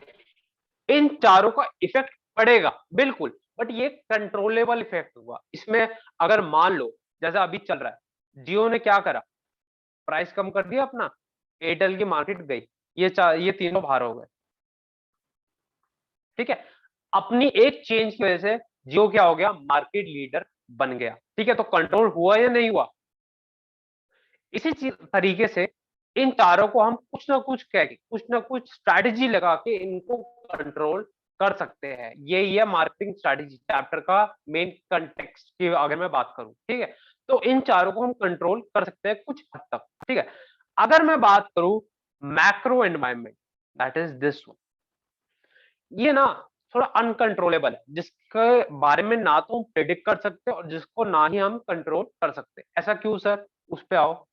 इन चारों का इफेक्ट पड़ेगा बिल्कुल, बट ये कंट्रोलेबल इफेक्ट हुआ इसमें। अगर मान लो जैसा अभी चल रहा है, जियो ने क्या करा, प्राइस कम कर दिया अपना, एयरटेल की मार्केट गई, ये तीनों बाहर हो गए। ठीक है, अपनी एक चेंज की वजह से जियो क्या हो गया, मार्केट लीडर बन गया। ठीक है, तो कंट्रोल हुआ या नहीं हुआ? इसी तरीके से इन चारों को हम कुछ ना कुछ कह के, कुछ ना कुछ स्ट्रैटेजी लगा के इनको कंट्रोल कर सकते हैं। यही है मार्केटिंग स्ट्रैटेजी चैप्टर का मेन कंटेक्स्ट की अगर मैं बात करूं। ठीक है, तो इन चारों को हम कंट्रोल कर सकते हैं कुछ हद तक। ठीक है, अगर मैं बात करूं macro environment, that is this one, ये ना थोड़ा अनकंट्रोलेबल है, जिसके बारे में ना तो हम प्रिडिक्ट कर सकते और जिसको ना ही हम कंट्रोल कर सकते। ऐसा क्यों सर? उस पे आओ,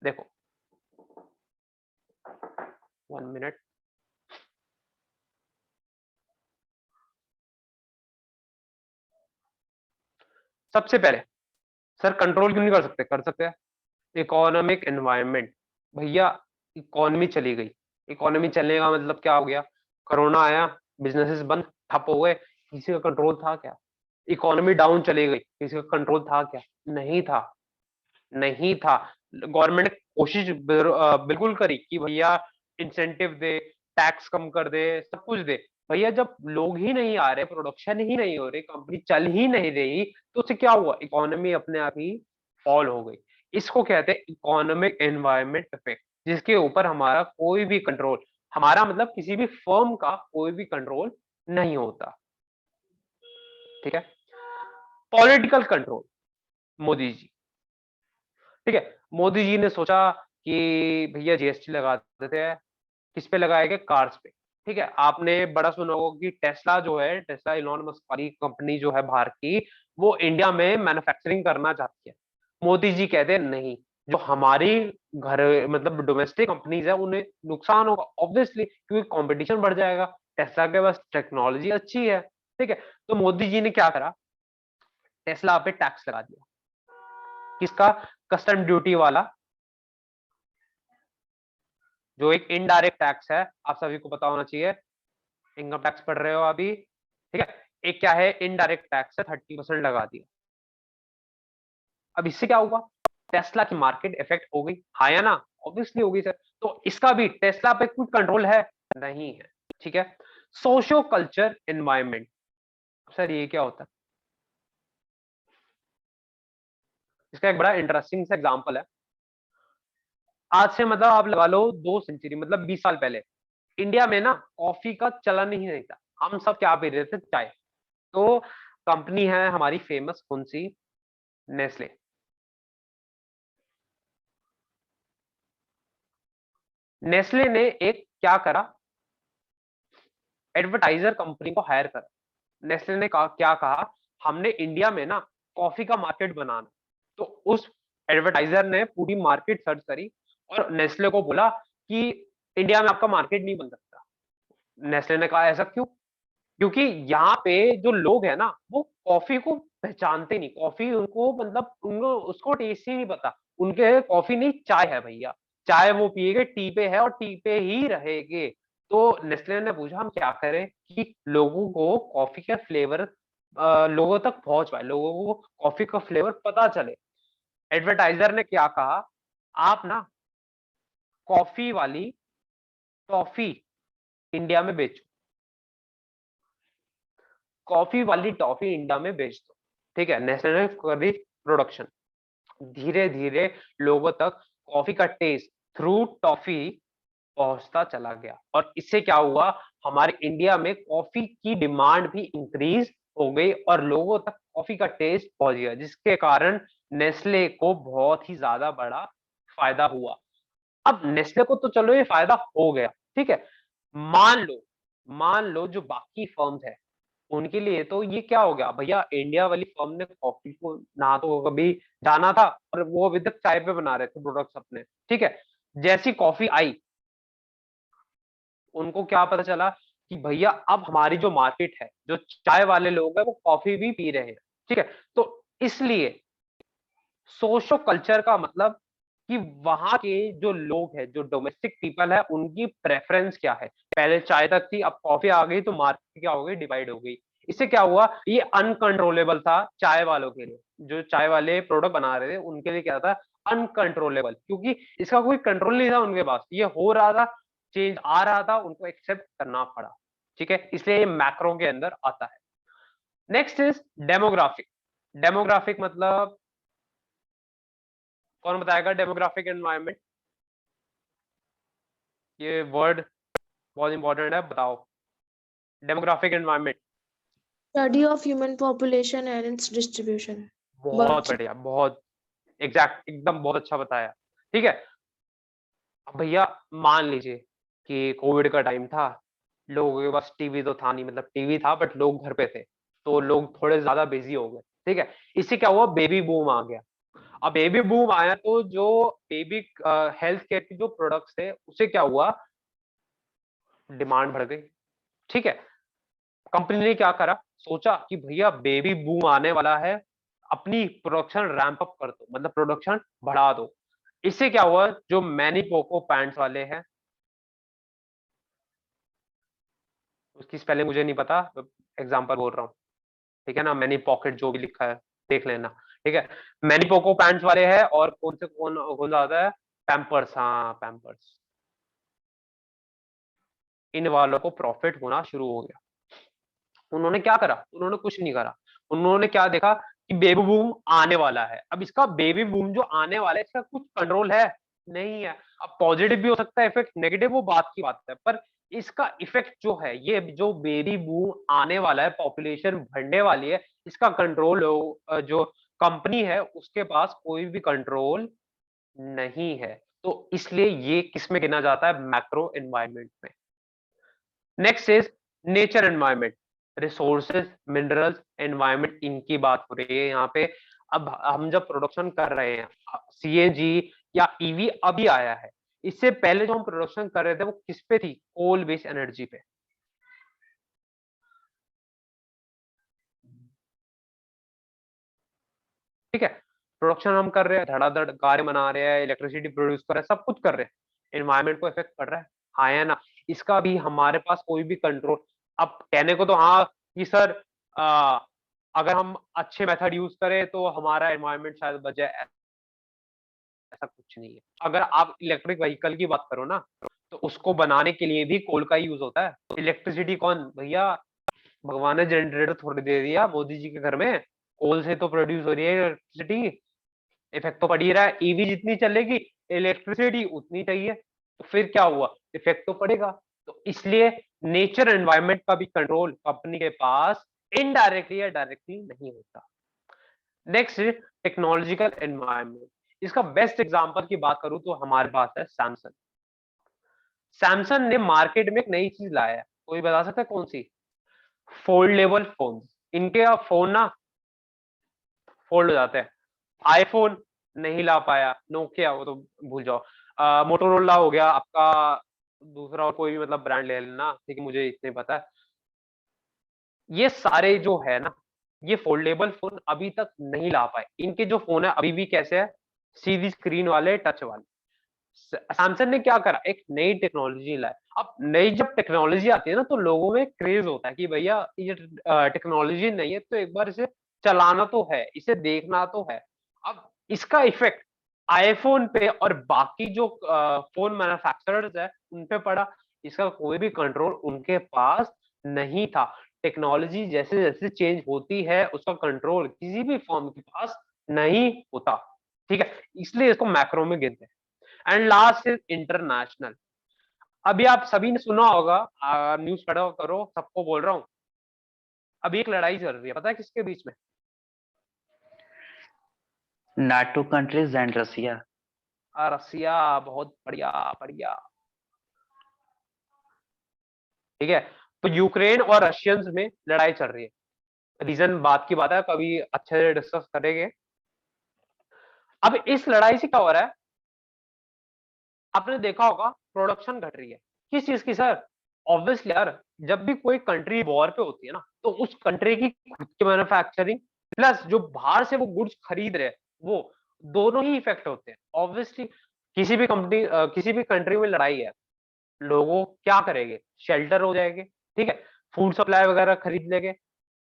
देखो 1 मिनट। सबसे पहले सर कंट्रोल क्यों नहीं कर सकते? कर सकते हैं, इकोनॉमिक एनवायरनमेंट। भैया इकोनॉमी चली गई, इकोनॉमी चलने का मतलब क्या हो गया, कोरोना आया, बिजनेसेस बंद ठप हो गए, किसी का कंट्रोल था क्या? इकोनॉमी डाउन चली गई, किसी का कंट्रोल था क्या? नहीं था, नहीं था। गवर्नमेंट ने कोशिश बिल्कुल करी कि भैया इंसेंटिव दे, टैक्स कम कर दे, सब कुछ दे। भैया जब लोग ही नहीं आ रहे, प्रोडक्शन ही नहीं हो रही, कंपनी चल ही नहीं रही, तो उससे क्या हुआ, इकोनॉमी अपने आप ही फॉल हो गई। इसको कहते हैं इकोनॉमिक एनवायरनमेंट इफेक्ट, जिसके ऊपर हमारा कोई भी कंट्रोल, हमारा मतलब किसी भी फर्म का कोई भी कंट्रोल नहीं होता। ठीक है, पॉलिटिकल कंट्रोल, मोदी जी। ठीक है, मोदी जी ने सोचा कि भैया जीएसटी लगा देते हैं, किस पे लगाएंगे, कार्स पे। ठीक है, आपने बड़ा सुना होगा कि टेस्ला जो है, टेस्ला इलॉन मस्क वाली कंपनी जो है बाहर की, वो इंडिया में मैन्युफैक्चरिंग करना चाहती है। मोदी जी कहते हैं नहीं, जो हमारी घर मतलब डोमेस्टिक कंपनीज है उन्हें नुकसान होगा ऑब्वियसली, क्योंकि कंपटीशन बढ़ जाएगा, टेस्ला के पास टेक्नोलॉजी अच्छी है। ठीक है, तो मोदी जी ने क्या करा, टेस्ला पे टैक्स लगा दिया। किसका? कस्टम ड्यूटी वाला, जो एक इनडायरेक्ट टैक्स है, आप सभी को पता होना चाहिए, इनकम टैक्स पढ़ रहे हो अभी। ठीक है, एक क्या है, इनडायरेक्ट टैक्स है, 30% लगा दिया। अब इससे क्या हुआ, टेस्ला की मार्केट इफेक्ट हो गई, हाँ या ना? ऑब्वियसली होगी सर। तो इसका भी टेस्ला पे कुछ कंट्रोल है? नहीं है। ठीक है, सोशियो कल्चर एनवायरनमेंट, सर ये क्या होता है? इसका एक बड़ा इंटरेस्टिंग सा एग्जांपल है। आज से मतलब आप लगा लो 2 सेंचुरी, मतलब 20 साल पहले इंडिया में ना कॉफी का चलन ही नहीं था, हम सब क्या पी रहे थे, चाय। तो कंपनी है हमारी फेमस, कौन सी, नेस्ले। नेस्ले ने एक क्या करा, एडवर्टाइजर कंपनी को हायर करा। नेस्ले ने कहा, क्या कहा, हमने इंडिया में ना कॉफी का मार्केट बनाना। तो उस एडवर्टाइजर ने पूरी मार्केट सर्च करी और नेस्ले को बोला कि इंडिया में आपका मार्केट नहीं बन सकता। नेस्ले ने कहा ऐसा क्यों? क्योंकि यहाँ पे जो लोग हैं ना, वो कॉफी को पहचानते नहीं, कॉफी उनको मतलब उनको उसको टेस्ट ही नहीं पता, उनके कॉफी नहीं चाय है भैया, चाय वो पिएंगे, टी पे है और टी पे ही रहेंगे। तो नेस्ले ने पूछा हम क्या करें कि लोगों को कॉफी का फ्लेवर लोगों तक पहुंच पाए, लोगों को कॉफी का फ्लेवर पता चले। एडवर्टाइजर ने क्या कहा, आप ना कॉफी वाली टॉफी इंडिया में बेचो, कॉफी वाली टॉफी इंडिया में बेच दो। ठीक है, नेस्ले ने कर दी प्रोडक्शन। धीरे धीरे लोगों तक कॉफी का टेस्ट थ्रू टॉफी पहुंचता चला गया और इससे क्या हुआ, हमारे इंडिया में कॉफी की डिमांड भी इंक्रीज हो गई और लोगों तक कॉफी का टेस्ट पहुंच गया, जिसके कारण नेस्ले को बहुत ही ज्यादा बड़ा फायदा हुआ। अब नेस्ले को तो चलो ये फायदा हो गया, ठीक है, मान लो जो बाकी फर्म्स है उनके लिए तो ये क्या हो गया, भैया इंडिया वाली फर्म ने कॉफी को ना तो कभी जाना था और वो अभी तक चाय पे बना रहे थे प्रोडक्ट्स अपने। ठीक है, जैसी कॉफी आई उनको क्या पता चला कि भैया अब हमारी जो मार्केट है, जो चाय वाले लोग हैं वो कॉफी भी पी रहे हैं। ठीक है, तो इसलिए सोशो कल्चर का मतलब कि वहां के जो लोग हैं, जो डोमेस्टिक पीपल है, उनकी प्रेफरेंस क्या है। पहले चाय तक थी, अब कॉफी आ गई तो मार्केट क्या हो गई, डिवाइड हो गई। इससे क्या हुआ, ये अनकंट्रोलेबल था चाय वालों के लिए, जो चाय वाले प्रोडक्ट बना रहे थे उनके लिए क्या था, अनकंट्रोलेबल, क्योंकि इसका कोई कंट्रोल नहीं था उनके पास, ये हो रहा था, चेंज आ रहा था, उनको एक्सेप्ट करना पड़ा। ठीक है, इसलिए ये मैक्रो के अंदर आता है। Next is demographic. डेमोग्राफिक मतलब कौन बताएगा, डेमोग्राफिक एनवायरनमेंट, ये वर्ड बहुत इंपॉर्टेंट है, बताओ। Demographic environment. Study of human population and its distribution. बहुत बढ़िया, बहुत एग्जैक्ट, एकदम बहुत अच्छा बताया। ठीक है, अब भैया मान लीजिए कि कोविड का टाइम था, लोगों के पास टीवी तो था नहीं, मतलब टीवी था बट लोग घर पे थे, तो लोग थोड़े ज्यादा बिजी हो गए। ठीक है, इससे क्या हुआ, बेबी बूम आ गया। अब बेबी बूम आया तो जो बेबी हेल्थ केयर के जो प्रोडक्ट्स थे, उससे क्या हुआ, डिमांड बढ़ गई। ठीक है, कंपनी ने क्या करा, सोचा कि भैया बेबी बूम आने वाला है, अपनी प्रोडक्शन रैंप अप कर दो, मतलब प्रोडक्शन बढ़ा दो। इससे क्या हुआ, जो मैनी पोको पैंट्स वाले हैं, उसकी स्पेलिंग मुझे नहीं पता, एग्जांपल बोल रहा हूँ, ठीक है ना, मैनी पॉकेट जो भी लिखा है देख लेना। ठीक है, मैनी पोको पैंट्स वाले हैं, और कौन से कौन कौन सा आता है, पैम्पर्स, हाँ पैम्पर्स, इन वालों को प्रॉफिट होना शुरू हो गया। उन्होंने क्या करा, उन्होंने कुछ नहीं करा, उन्होंने क्या देखा कि बेबी बूम आने वाला है। अब इसका बेबी बूम जो आने वाला है, इसका कुछ कंट्रोल है नहीं है। अब पॉजिटिव भी हो सकता है इफेक्ट, नेगेटिव वो बात की बात है, पर इसका इफेक्ट जो है, ये जो बेबी बूम आने वाला है, पॉपुलेशन बढ़ने वाली है, इसका कंट्रोल जो कंपनी है उसके पास कोई भी कंट्रोल नहीं है। तो इसलिए ये किस में गिना जाता है, मैक्रो एनवायरनमेंट में। Next is nature environment, resources, minerals, environment, इनकी बात हो रही है यहाँ पे। अब हम जब प्रोडक्शन कर रहे हैं, सीएनजी या ईवी अभी आया है, इससे पहले जो हम प्रोडक्शन कर रहे थे वो किस पे थी, कोल बेस्ड एनर्जी पे। ठीक है, प्रोडक्शन हम कर रहे हैं, धड़ाधड़ कार्य बना रहे हैं, इलेक्ट्रिसिटी प्रोड्यूस कर रहे हैं, सब कुछ कर रहे हैं, एनवायरनमेंट को इफेक्ट कर रहा है, हाँ या ना। इसका भी हमारे पास कोई भी कंट्रोल, अब कहने को तो हाँ कि सर अगर हम अच्छे मेथड यूज करें तो हमारा एनवायरनमेंट शायद बच जाए, ऐसा कुछ नहीं है। अगर आप इलेक्ट्रिक व्हीकल की बात करो ना, तो उसको बनाने के लिए भी कोल का यूज होता है। तो इलेक्ट्रिसिटी कौन, भैया भगवान ने जनरेटर थोड़ी दे दिया मोदी जी के घर में, कोल से तो प्रोड्यूस हो रही है इलेक्ट्रिसिटी, इफेक्ट तो पड़ ही रहा है। ईवी जितनी चलेगी, इलेक्ट्रिसिटी उतनी चाहिए, तो फिर क्या हुआ, इफेक्ट तो पड़ेगा। तो इसलिए नेचर एनवायरनमेंट का भी कंट्रोल कंपनी के पास इनडायरेक्टली या डायरेक्टली नहीं होता। नेक्स्ट टेक्नोलॉजिकल एनवायरनमेंट, इसका बेस्ट एग्जांपल की बात करूं तो हमारे पास है सैमसंग। सैमसंग ने मार्केट में एक नई चीज लाया है, कोई बता सकता है कौन सी, फोल्डेबल फोन। इनके अब फोन ना फोल्ड हो जाते हैं। आईफोन नहीं ला पाया, नोकिया वो तो भूल जाओ, मोटोरोला हो गया आपका, दूसरा और कोई भी मतलब ब्रांड ले लेना, ठीक है, मुझे इतने पता है। ये सारे जो है ना, ये फोल्डेबल फोन अभी तक नहीं ला पाए। इनके जो फोन है अभी भी कैसे है, सीधी स्क्रीन वाले, टच वाले। सैमसंग ने क्या करा, एक नई टेक्नोलॉजी लाए। अब नई जब टेक्नोलॉजी आती है ना, तो लोगों में क्रेज होता है कि भैया ये टेक्नोलॉजी नहीं है तो एक बार इसे चलाना तो है, इसे देखना तो है। अब इसका इफेक्ट आईफोन पे और बाकी जो फोन मैन्युफैक्चरर्स है उन पे पड़ा। इसका कोई भी कंट्रोल उनके पास नहीं था। टेक्नोलॉजी जैसे जैसे चेंज होती है, उसका कंट्रोल किसी भी फॉर्म के पास नहीं होता। ठीक है, इसलिए इसको मैक्रो में गिनते हैं। And last is international. अभी आप सभी ने सुना होगा, न्यूज पढ़ा करो, सबको बोल रहा हूँ, अभी एक लड़ाई चल रही है, पता है किसके बीच में, नाटो कंट्रीज एंड रसिया। रसिया, बहुत बढ़िया बढ़िया। ठीक है, तो यूक्रेन और रशियंस में लड़ाई चल रही है। रीजन बात की बात है, कभी अच्छे से डिस्कस करेंगे। अब इस लड़ाई से क्या हो रहा है, आपने देखा होगा प्रोडक्शन घट रही है, किस चीज की सर, ऑब्वियसली यार, जब भी कोई कंट्री वॉर पे होती है ना, तो उस कंट्री की खुद की मैन्युफैक्चरिंग प्लस जो बाहर से वो गुड्स खरीद रहे हैं, वो दोनों ही इफेक्ट होते हैं ऑब्वियसली। किसी भी कंपनी किसी भी कंट्री में लड़ाई है, लोगों क्या करेंगे, शेल्टर हो जाएंगे, ठीक है, फूड सप्लाई वगैरह खरीद लेंगे।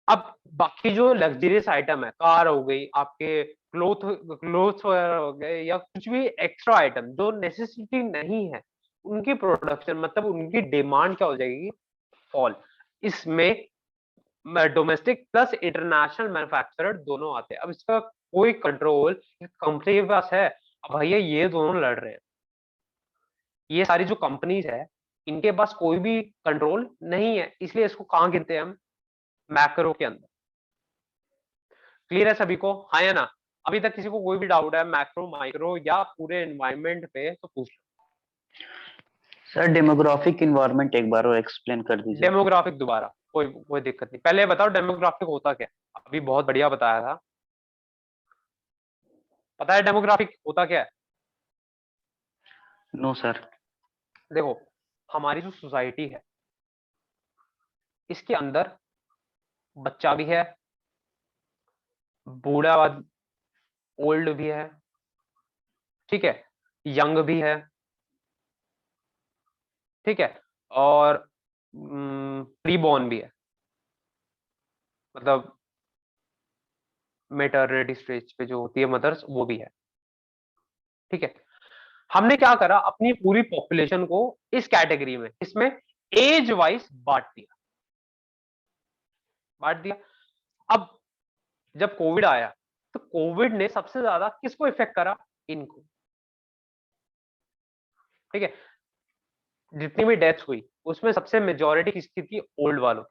अब बाकी जो लग्जरियस आइटम है, कार हो गई, आपके क्लोथ्स वगैरह हो गए, या कुछ भी एक्स्ट्रा आइटम जो नेसेसिटी नहीं है, उनकी प्रोडक्शन मतलब उनकी डिमांड क्या हो जाएगी, फॉल। इसमें डोमेस्टिक प्लस इंटरनेशनल मैन्युफैक्चरर दोनों आते हैं। अब इसका कोई कंट्रोल कंपनी के पास है? अब भैया ये दोनों लड़ रहे हैं, ये सारी जो कंपनीज है इनके पास कोई भी कंट्रोल नहीं है, इसलिए इसको कहां गिनते हैं हम, मैक्रो के अंदर। क्लियर है सभी को, हाँ या ना? अभी तक किसी को कोई भी डाउट है मैक्रो, माइक्रो या पूरे एनवायरनमेंट पे तो पूछ लो। सर डेमोग्राफिक इन्वायरमेंट एक बार और एक्सप्लेन कर दीजिए। डेमोग्राफिक दोबारा, कोई दिक्कत नहीं, पहले बताओ डेमोग्राफिक होता क्या? अभी बहुत बढ़िया बताया था, पता है डेमोग्राफिक होता क्या है? No sir. देखो, हमारी जो सोसाइटी है इसके अंदर बच्चा भी है, बूढ़ा ओल्ड भी है, ठीक है, यंग भी है, ठीक है, और प्रीबॉर्न भी है, मतलब मेटर्निटी स्टेज पे जो होती है मदर्स, वो भी है, ठीक है। हमने क्या करा, अपनी पूरी पॉपुलेशन को इस कैटेगरी में, इसमें एज वाइज बांट दिया। अब जब कोविड आया तो कोविड ने सबसे ज्यादा किसको इफेक्ट करा, इनको, ठीक है। जितनी भी डेथ हुई उसमें सबसे मेजॉरिटी किसकी थी, ओल्ड वालों,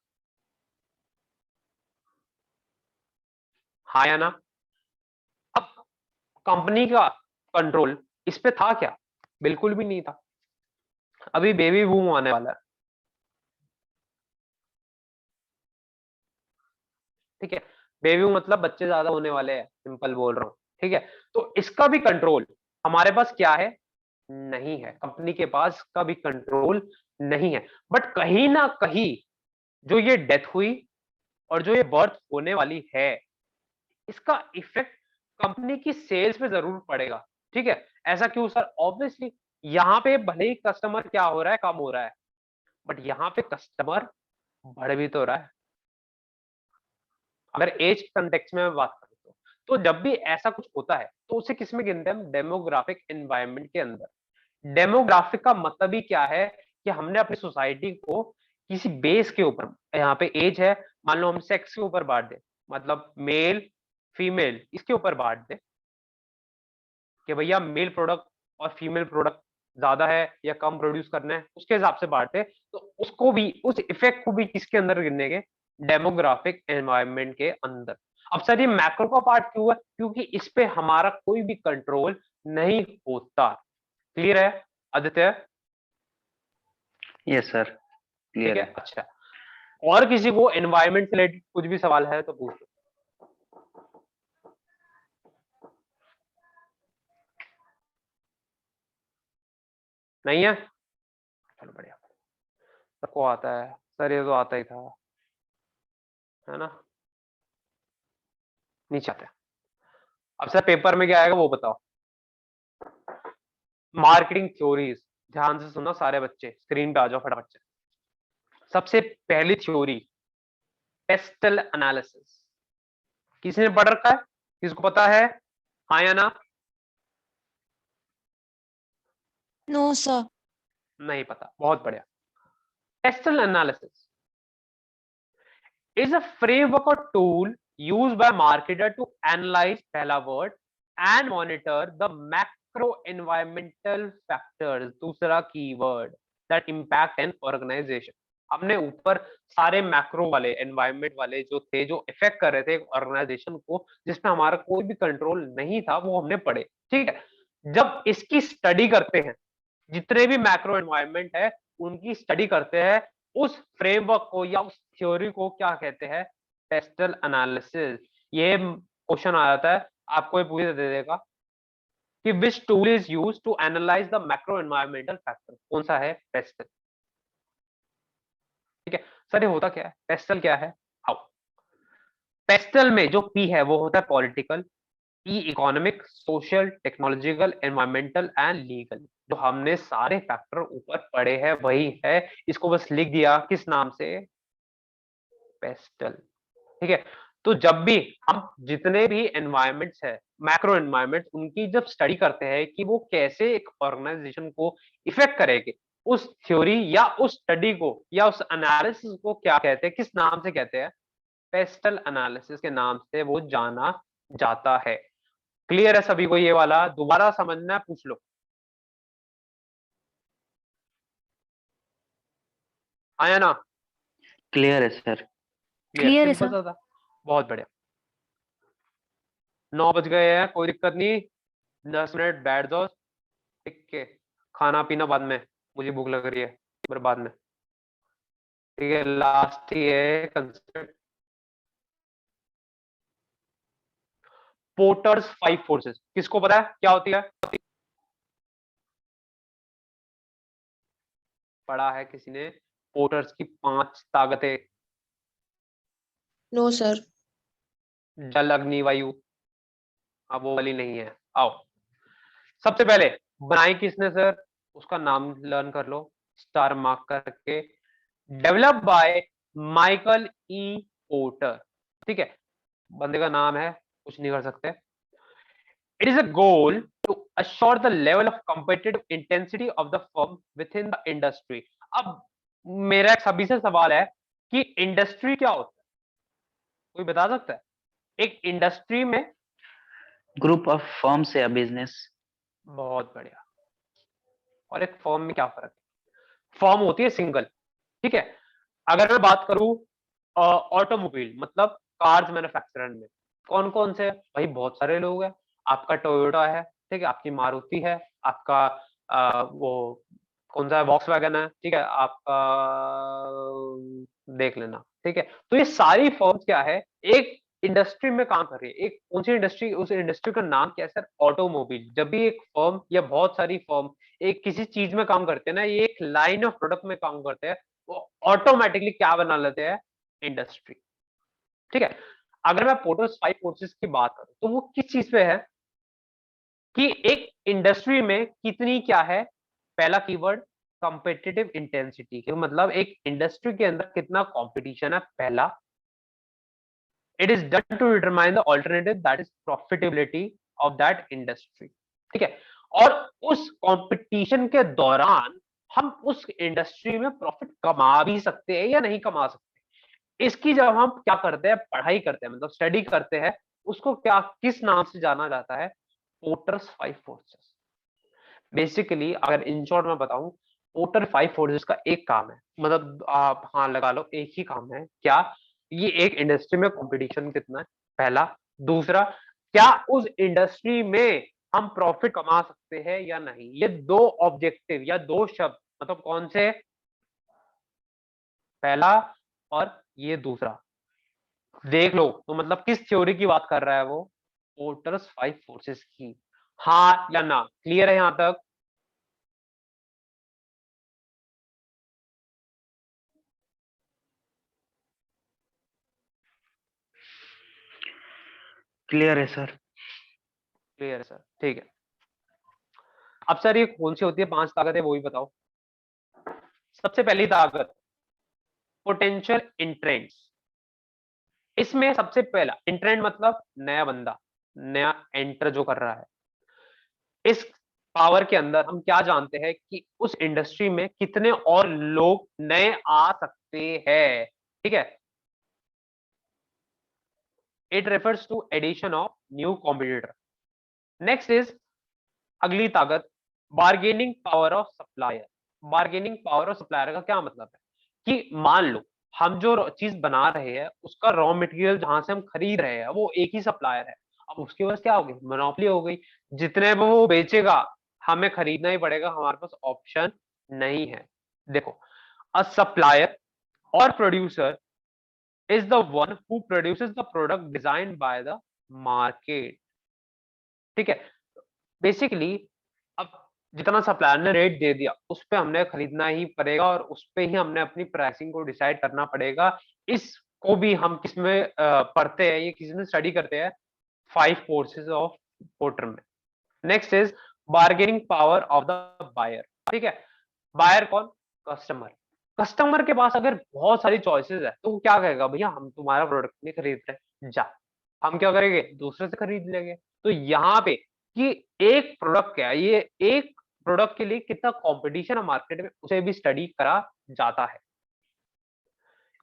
हाँ या ना? अब कंपनी का कंट्रोल इस पे था क्या, बिल्कुल भी नहीं था। अभी बेबी बूम आने वाला है, ठीक है, बेबी बूम मतलब बच्चे ज्यादा होने वाले हैं, सिंपल बोल रहा हूं, ठीक है। तो इसका भी कंट्रोल हमारे पास क्या है, नहीं है, कंपनी के पास का भी कंट्रोल नहीं है। बट कहीं ना कहीं जो ये डेथ हुई और जो ये बर्थ होने वाली है, इसका इफेक्ट कंपनी की सेल्स पे जरूर पड़ेगा, ठीक है। ऐसा क्यों सर? ऑब्वियसली यहाँ पे भले ही कस्टमर क्या हो रहा है, कम हो रहा है, बट यहाँ पे कस्टमर बढ़ भी तो रहा है। अगर एज कंटेक्स्ट में बात करें तो जब भी ऐसा कुछ होता है तो उसे किस में गिनते हैं हम, डेमोग्राफिक एनवायरनमेंट के अंदर। डेमोग्राफिक का मतलब ही क्या है कि हमने अपनी सोसाइटी को किसी बेस के ऊपर, यहाँ पे एज है, मान लो हम सेक्स के ऊपर बांट दे, मतलब मेल फीमेल इसके ऊपर बांट दे कि भैया मेल प्रोडक्ट और फीमेल प्रोडक्ट ज्यादा है या कम प्रोड्यूस करना है, उसके हिसाब से बांटे, तो उसको भी, उस इफेक्ट को भी किसके अंदर गिनेंगे, डेमोग्राफिक एनवायरनमेंट के अंदर। अब सर ये मैक्रो का पार्ट क्यों है, क्योंकि इस पे हमारा कोई भी कंट्रोल नहीं होता। क्लियर है आदित्य? यस सर, ठीक क्लियर है, है। अच्छा। और किसी को एनवायरनमेंट से रिलेटेड कुछ भी सवाल है तो पूछ लो। नहीं है, चलो बढ़िया, सबको आता है सर, ये तो आता ही था, है ना? नीचे आते हैं। अब सर पेपर में क्या आएगा वो बताओ। मार्केटिंग थ्योरीज, ध्यान से सुनो सारे बच्चे, स्क्रीन पे आ जाओ फटाफट से। सबसे पहली थ्योरी, पेस्टल एनालिसिस। किसी ने पढ़ रखा है, किसको पता है, हाँ या ना? No sir. नहीं पता, बहुत बढ़िया। PESTEL analysis is a framework or tool used by marketer to analyze, पहला word, and monitor the macro environmental factors, दूसरा keyword, that impact an organization। हमने ऊपर सारे मैक्रो वाले, एनवायरमेंट वाले जो थे, जो इफेक्ट कर रहे थे ऑर्गेनाइजेशन को, जिसमें हमारा कोई भी कंट्रोल नहीं था, वो हमने पढ़े, ठीक है। जब इसकी स्टडी करते हैं, जितने भी मैक्रो एनवायरमेंट है उनकी स्टडी करते हैं, उस फ्रेमवर्क को या उस थ्योरी को क्या कहते हैं, पेस्टल एनालिसिस। ये क्वेश्चन आ जाता है आपको, ये पूरी दे देगा कि which tool is used to analyse the macro environmental factor, कौन सा है, पेस्टल, ठीक है। सर ये होता क्या है, पेस्टल क्या है, आओ। पेस्टल में जो पी है वो होता है political, economic, social, technological, environmental and legal. जो हमने सारे फैक्टर ऊपर पढ़े हैं वही है, इसको बस लिख दिया किस नाम से, पेस्टल। ठीक है, तो जब भी हम जितने भी एनवायरमेंट्स है, मैक्रो एनवायरमेंट, उनकी जब स्टडी करते हैं कि वो कैसे एक ऑर्गेनाइजेशन को इफेक्ट करेंगे, उस थ्योरी या उस स्टडी को या उस एनालिसिस को क्या कहते हैं, किस नाम से कहते हैं, पेस्टल एनालिसिस के नाम से वो जाना जाता है। क्लियर है सभी को ये वाला? दोबारा समझना है, पूछ लो। आया ना? क्लियर है सर। क्लियर है सिंपल सर। सा था, बहुत बढ़िया। 9 बज गए हैं, कोई दिक्कत नहीं, 10 मिनट बैठ जाओ, ठीक है, खाना पीना बाद में, मुझे भूख लग रही है, फिर बाद में। ठीक है, लास्ट ही है कंसेप्ट, पोर्टर्स 5 फोर्सेस। किसको पता है क्या होती है? पढ़ा है किसी ने पोर्टर्स की 5 ताकतें? No sir. जल, अग्नि, वायु। अब वो वाली नहीं है, आओ। सबसे पहले बनाई किसने सर? उसका नाम लर्न कर लो, स्टार मार्क करके। Develop by Michael E porter. ठीक है, बंदे का नाम है, कुछ नहीं कर सकते। It is a goal to assure the level of competitive intensity of the firm within the industry। अब मेरा एक सभी से सवाल है कि इंडस्ट्री क्या होता है, कोई बता सकता है? एक इंडस्ट्री में, ग्रुप ऑफ फर्म्स या बिजनेस। बहुत बढ़िया। और एक फर्म में क्या फर्क है? फर्म होती है सिंगल, ठीक है। अगर मैं बात करूं ऑटोमोबाइल मतलब कार्स मैन्युफैक्चरर में, कौन कौन से? भाई बहुत सारे लोग हैं। आपका टोयोटा है, ठीक है, आपकी मारुति है, आपका वो कौन सा है, वॉक्सवैगन है, ठीक है, आपका देख लेना, ठीक है। तो ये सारी फर्म्स क्या है, एक इंडस्ट्री में काम कर रही है। एक कौन सी इंडस्ट्री? उस इंडस्ट्री का नाम क्या है सर? ऑटोमोबाइल। जब भी एक फर्म या बहुत सारी फर्म एक किसी चीज में काम करते हैं ना, ये एक लाइन ऑफ प्रोडक्ट में काम करते हैं, वो ऑटोमेटिकली क्या बना लेते हैं? इंडस्ट्री। ठीक है, अगर मैं पोर्टर्स 5 फोर्सेस की बात करूं तो वो किस चीज पे है कि एक इंडस्ट्री में कितनी क्या है? पहला कीवर्ड कॉम्पिटिटिव इंटेंसिटी के मतलब एक इंडस्ट्री के अंदर कितना कंपटीशन है, पहला। It is done to determine the alternative that is profitability of that industry. ठीक है, और उस कंपटीशन के दौरान हम उस इंडस्ट्री में प्रॉफिट कमा भी सकते हैं या नहीं कमा सकते, इसकी जब हम क्या करते हैं, पढ़ाई करते हैं, मतलब स्टडी करते हैं, उसको क्या किस नाम से जाना जाता है? Porters 5 forces. बेसिकली अगर इन शॉर्ट में बताऊं, पोर्टर 5 फोर्सेस का एक काम है, मतलब आप हाँ लगा लो, एक ही काम है क्या? ये एक इंडस्ट्री में कंपटीशन कितना है, पहला। दूसरा, क्या उस इंडस्ट्री में हम प्रॉफिट कमा सकते हैं या नहीं। ये दो ऑब्जेक्टिव या दो शब्द, मतलब कौन से? पहला और ये दूसरा, देख लो तो मतलब किस थ्योरी की बात कर रहा है वो? पोर्टर्स 5 फोर्सेस की। हाँ या ना? क्लियर है यहां तक? क्लियर है सर। क्लियर है सर, ठीक है। अब सर ये कौन सी होती है 5 ताकतें, वो भी बताओ। सबसे पहली ताकत पोटेंशियल इंट्रेंड्स। इसमें सबसे पहला इंट्रेंड मतलब नया बंदा, नया एंटर जो कर रहा है। इस पावर के अंदर हम क्या जानते हैं कि उस इंडस्ट्री में कितने और लोग नए आ सकते हैं, ठीक है। It refers to addition of new competitor. Next is अगली ताकत bargaining power of supplier. Bargaining power of supplier का क्या मतलब है कि मान लो हम जो चीज बना रहे हैं उसका रॉ मटेरियल जहां से हम खरीद रहे हैं वो एक ही सप्लायर है, अब उसके पास क्या हो गई? मोनोपोली हो गई। जितने में वो बेचेगा हमें खरीदना ही पड़ेगा, हमारे पास ऑप्शन नहीं है। देखो, अ सप्लायर और producer is the one who produces the product designed by the market। ठीक है, बेसिकली अब जितना सप्लायर ने रेट दे दिया उस पे हमने खरीदना ही पड़ेगा और उस पे ही हमने अपनी प्राइसिंग को डिसाइड करना पड़ेगा। इसको भी हम किसमें पढ़ते हैं, ये किस में स्टडी करते हैं? 5 फोर्सेस ऑफ पोर्टर में। Next is bargaining power of the buyer. ठीक है, बायर कौन? कस्टमर। कस्टमर के पास अगर बहुत सारी चॉइसेस है तो वो क्या कहेगा, भैया हम तुम्हारा प्रोडक्ट नहीं खरीद रहे, जा। हम क्या करेंगे, दूसरे से खरीद लेंगे। तो यहाँ पे कि एक प्रोडक्ट क्या है, ये एक प्रोडक्ट के लिए कितना कंपटीशन है मार्केट में, उसे भी स्टडी करा जाता है।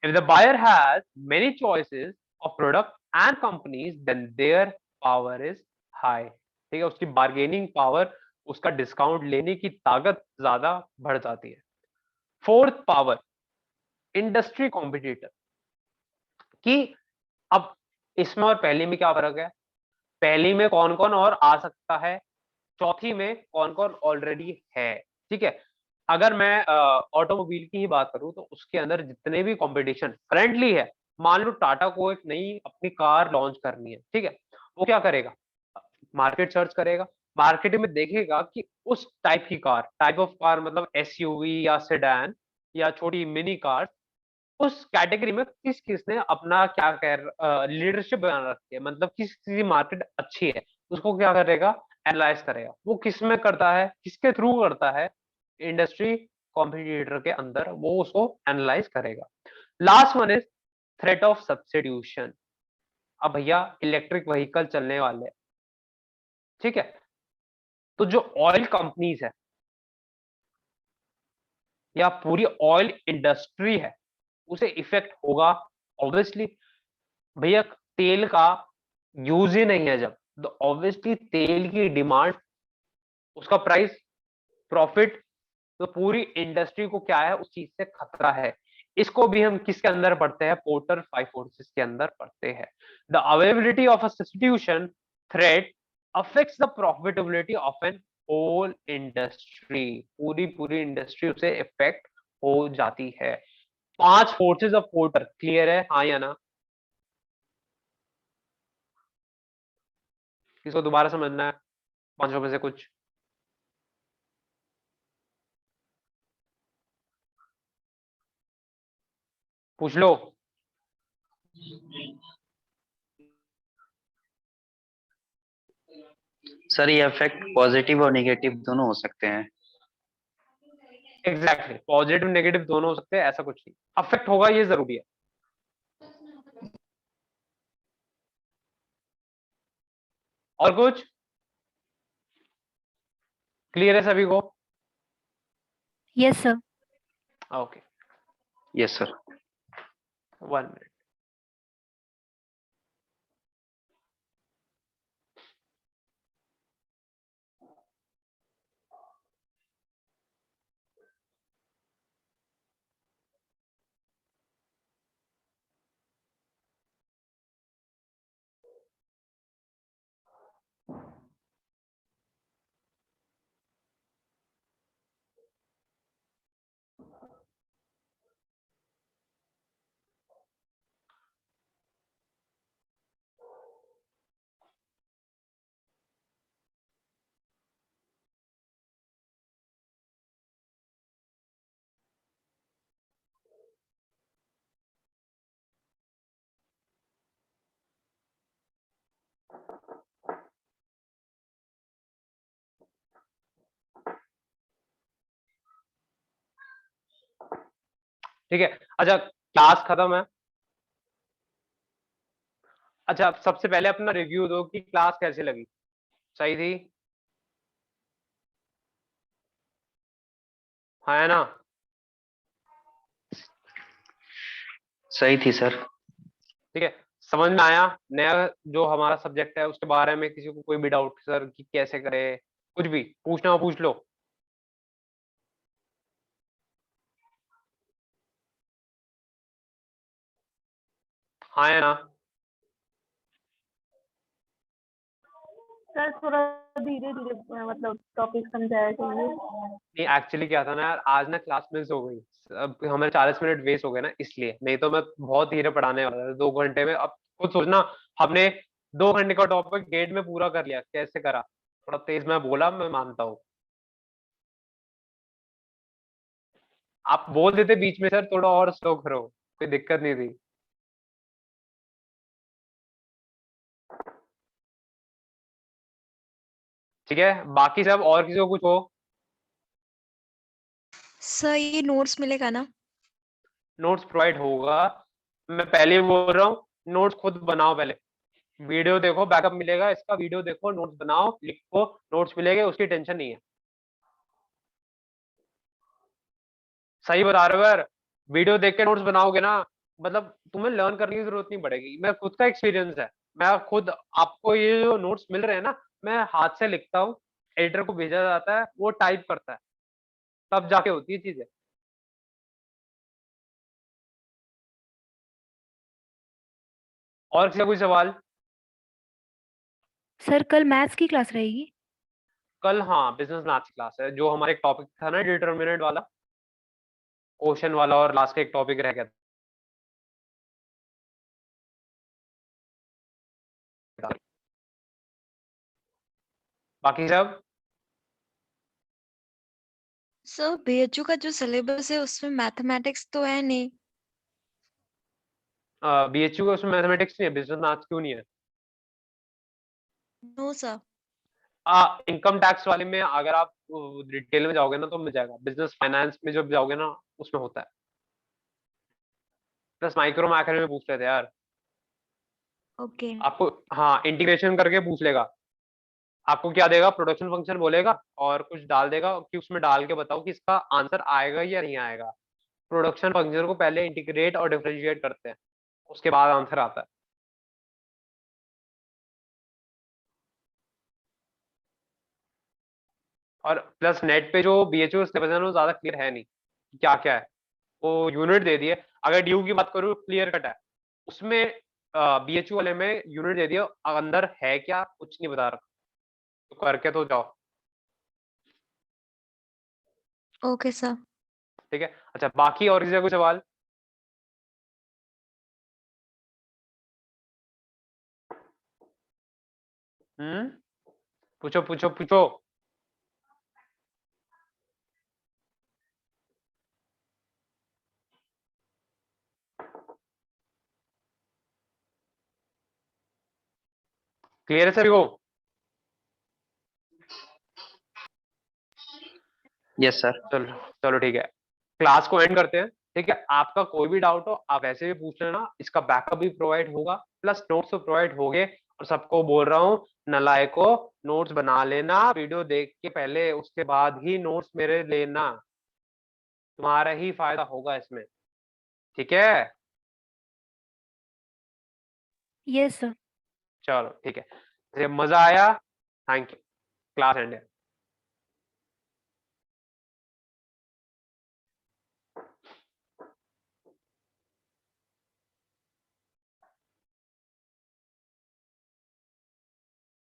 If the buyer has many choices of product and companies, then their power is high। ठीक है, उसकी बार्गेनिंग पावर, उसका डिस्काउंट लेने की ताकत ज्यादा बढ़ जाती है। Fourth power, industry competitor. कि अब इसमें और पहली में क्या फर्क है? पहली में कौन कौन और आ सकता है, चौथी में कौन कौन ऑलरेडी है। ठीक है, अगर मैं ऑटोमोबाइल की ही बात करूं तो उसके अंदर जितने भी कंपटीशन फ्रेंडली है, मान लो टाटा को एक नई अपनी कार लॉन्च करनी है, ठीक है, वो क्या करेगा, मार्केट सर्च करेगा, मार्केट में देखेगा कि उस टाइप की कार, टाइप ऑफ कार मतलब एसयूवी या सेडान या छोटी मिनी कार, उस कैटेगरी में किस किसने अपना क्या कह लीडरशिप बना रखी है, मतलब किस की मार्केट अच्छी है, उसको क्या करेगा, एनालाइज करेगा। वो किस में करता है, किसके थ्रू करता है, इंडस्ट्री कॉम्पिटिटर के अंदर वो उसको एनालाइज करेगा। Last one is threat of substitution. अब भैया इलेक्ट्रिक व्हीकल चलने वाले हैं, ठीक है, तो जो ऑयल कंपनीज है या पूरी ऑयल इंडस्ट्री है उसे इफेक्ट होगा ऑब्वियसली। भैया तेल का यूज ही नहीं है जब, तो ऑब्वियसली तेल की डिमांड, उसका प्राइस, प्रॉफिट, तो पूरी इंडस्ट्री को क्या है, उस चीज से खतरा है। इसको भी हम किसके अंदर पढ़ते हैं, पोर्टर 5 फोर्सेस के अंदर पढ़ते हैं। The availability of a substitution threat affects the profitability of an whole industry. पूरी पूरी इंडस्ट्री उसे इफेक्ट हो जाती है। 5 फोर्सेस ऑफ पोर्टर क्लियर है, हाँ या ना? किसको दोबारा समझना है, पांचों में से कुछ? पूछ लो। सर ये इफेक्ट पॉजिटिव और नेगेटिव दोनों हो सकते हैं। एग्जैक्टली, पॉजिटिव नेगेटिव दोनों हो सकते हैं, ऐसा कुछ नहीं, अफेक्ट होगा ये जरूरी है। और कुछ क्लियर है सभी को? Yes sir. Okay, yes sir. 1 minute. ठीक है, अच्छा क्लास खत्म है। अच्छा सबसे पहले अपना रिव्यू दो कि क्लास कैसी लगी, सही थी, हाँ है ना? सही थी सर। ठीक है, समझ में आया? नया जो हमारा सब्जेक्ट है उसके बारे में किसी को कोई भी डाउट सर कि कैसे करे, कुछ भी पूछना हो पूछ लो। हाँ है ना? सर थोड़ा धीरे धीरे मतलब टॉपिक समझाया चाहिए। नहीं एक्चुअली क्या था ना यार, आज ना क्लास मिस हो गई, अब हमारे 40 मिनट वेस्ट हो गए ना, इसलिए। नहीं तो मैं बहुत धीरे पढ़ाने वाला था 2 घंटे में। अब खुद सोचना, हमने 2 घंटे का टॉपिक डेढ़ में पूरा कर लिया, कैसे करा? थोड़ा तेज मैं बोला, मैं मानता हूँ। आप बोल देते बीच में सर थोड़ा और स्लो करो, कोई दिक्कत नहीं थी। ठीक है, बाकी सब और किसी को कुछ हो? सर ये नोट्स मिलेगा ना? नोट्स प्रोवाइड होगा, मैं पहले ही बोल रहा हूँ, नोट्स खुद बनाओ पहले, वीडियो देखो, बैकअप मिलेगा इसका, वीडियो देखो, नोट्स बनाओ, लिखो, नोट्स मिलेंगे, उसकी टेंशन नहीं है। सही बता रहे हो यार, वीडियो देख के नोट्स बनाओगे ना, मतलब तुम्हें लर्न करने की जरूरत नहीं पड़ेगी। मैं खुद का एक्सपीरियंस है, मैं खुद आपको ये जो नोट्स मिल रहे हैं ना, मैं हाथ से लिखता हूँ, एडिटर को भेजा जाता है, वो टाइप करता है, तब जाके होती है चीजें। और किसी का कोई सवाल? सर कल मैथ्स की क्लास रहेगी? कल हाँ बिजनेस मैथ्स क्लास है, जो हमारा एक टॉपिक था ना डिटर्मिनेंट वाला, क्वेश्चन वाला, और लास्ट का एक टॉपिक रह गया था। बाकी सब सर बीएचयू का जो सिलेबस है उसमें मैथमेटिक्स तो है नहीं। बीएचयू का उसमें मैथमेटिक्स नहीं है, बिजनेस मैथ्स क्यों नहीं है? No sir. इनकम टैक्स वाले में अगर आप डिटेल में जाओगे ना तो मिल जाएगा, बिजनेस फाइनेंस में जब जाओगे ना उसमें होता है, प्लस माइक्रो मैक्रो में पूछ रहे थे यार ओके आपको। हाँ इंटीग्रेशन करके पूछ लेगा, आपको क्या देगा, प्रोडक्शन फंक्शन बोलेगा और कुछ डाल देगा कि उसमें डाल के बताओ कि इसका आंसर आएगा या नहीं आएगा। प्रोडक्शन फंक्शन को पहले इंटीग्रेट और डिफरेंशिएट करते हैं, उसके बाद आंसर आता है। और प्लस नेट पे जो बीएचयू सिलेबस है वो ज्यादा क्लियर है नहीं, क्या क्या है, वो यूनिट दे दिए। अगर ड्यू की बात करूँ क्लियर कट है, उसमें बीएचयू वाले में यूनिट दे दिया, अंदर है क्या कुछ नहीं बता रखा, तो करके तो जाओ। Okay sir. ठीक है, अच्छा बाकी और किसी का कोई सवाल? पूछो पूछो पूछो। क्लियर है सभी को? Yes sir. चलो चलो ठीक है, क्लास को एंड करते हैं। ठीक है, आपका कोई भी डाउट हो आप ऐसे भी पूछ लेना, इसका बैकअप भी प्रोवाइड होगा, प्लस नोट्स तो प्रोवाइड होंगे। और सबको बोल रहा हूँ, नलायको, नोट्स बना लेना वीडियो देख के पहले, उसके बाद ही नोट्स मेरे लेना, तुम्हारा ही फायदा होगा इसमें। ठीक है, यस सर। चलो ठीक है, मजा आया, थैंक यू, क्लास एंड है।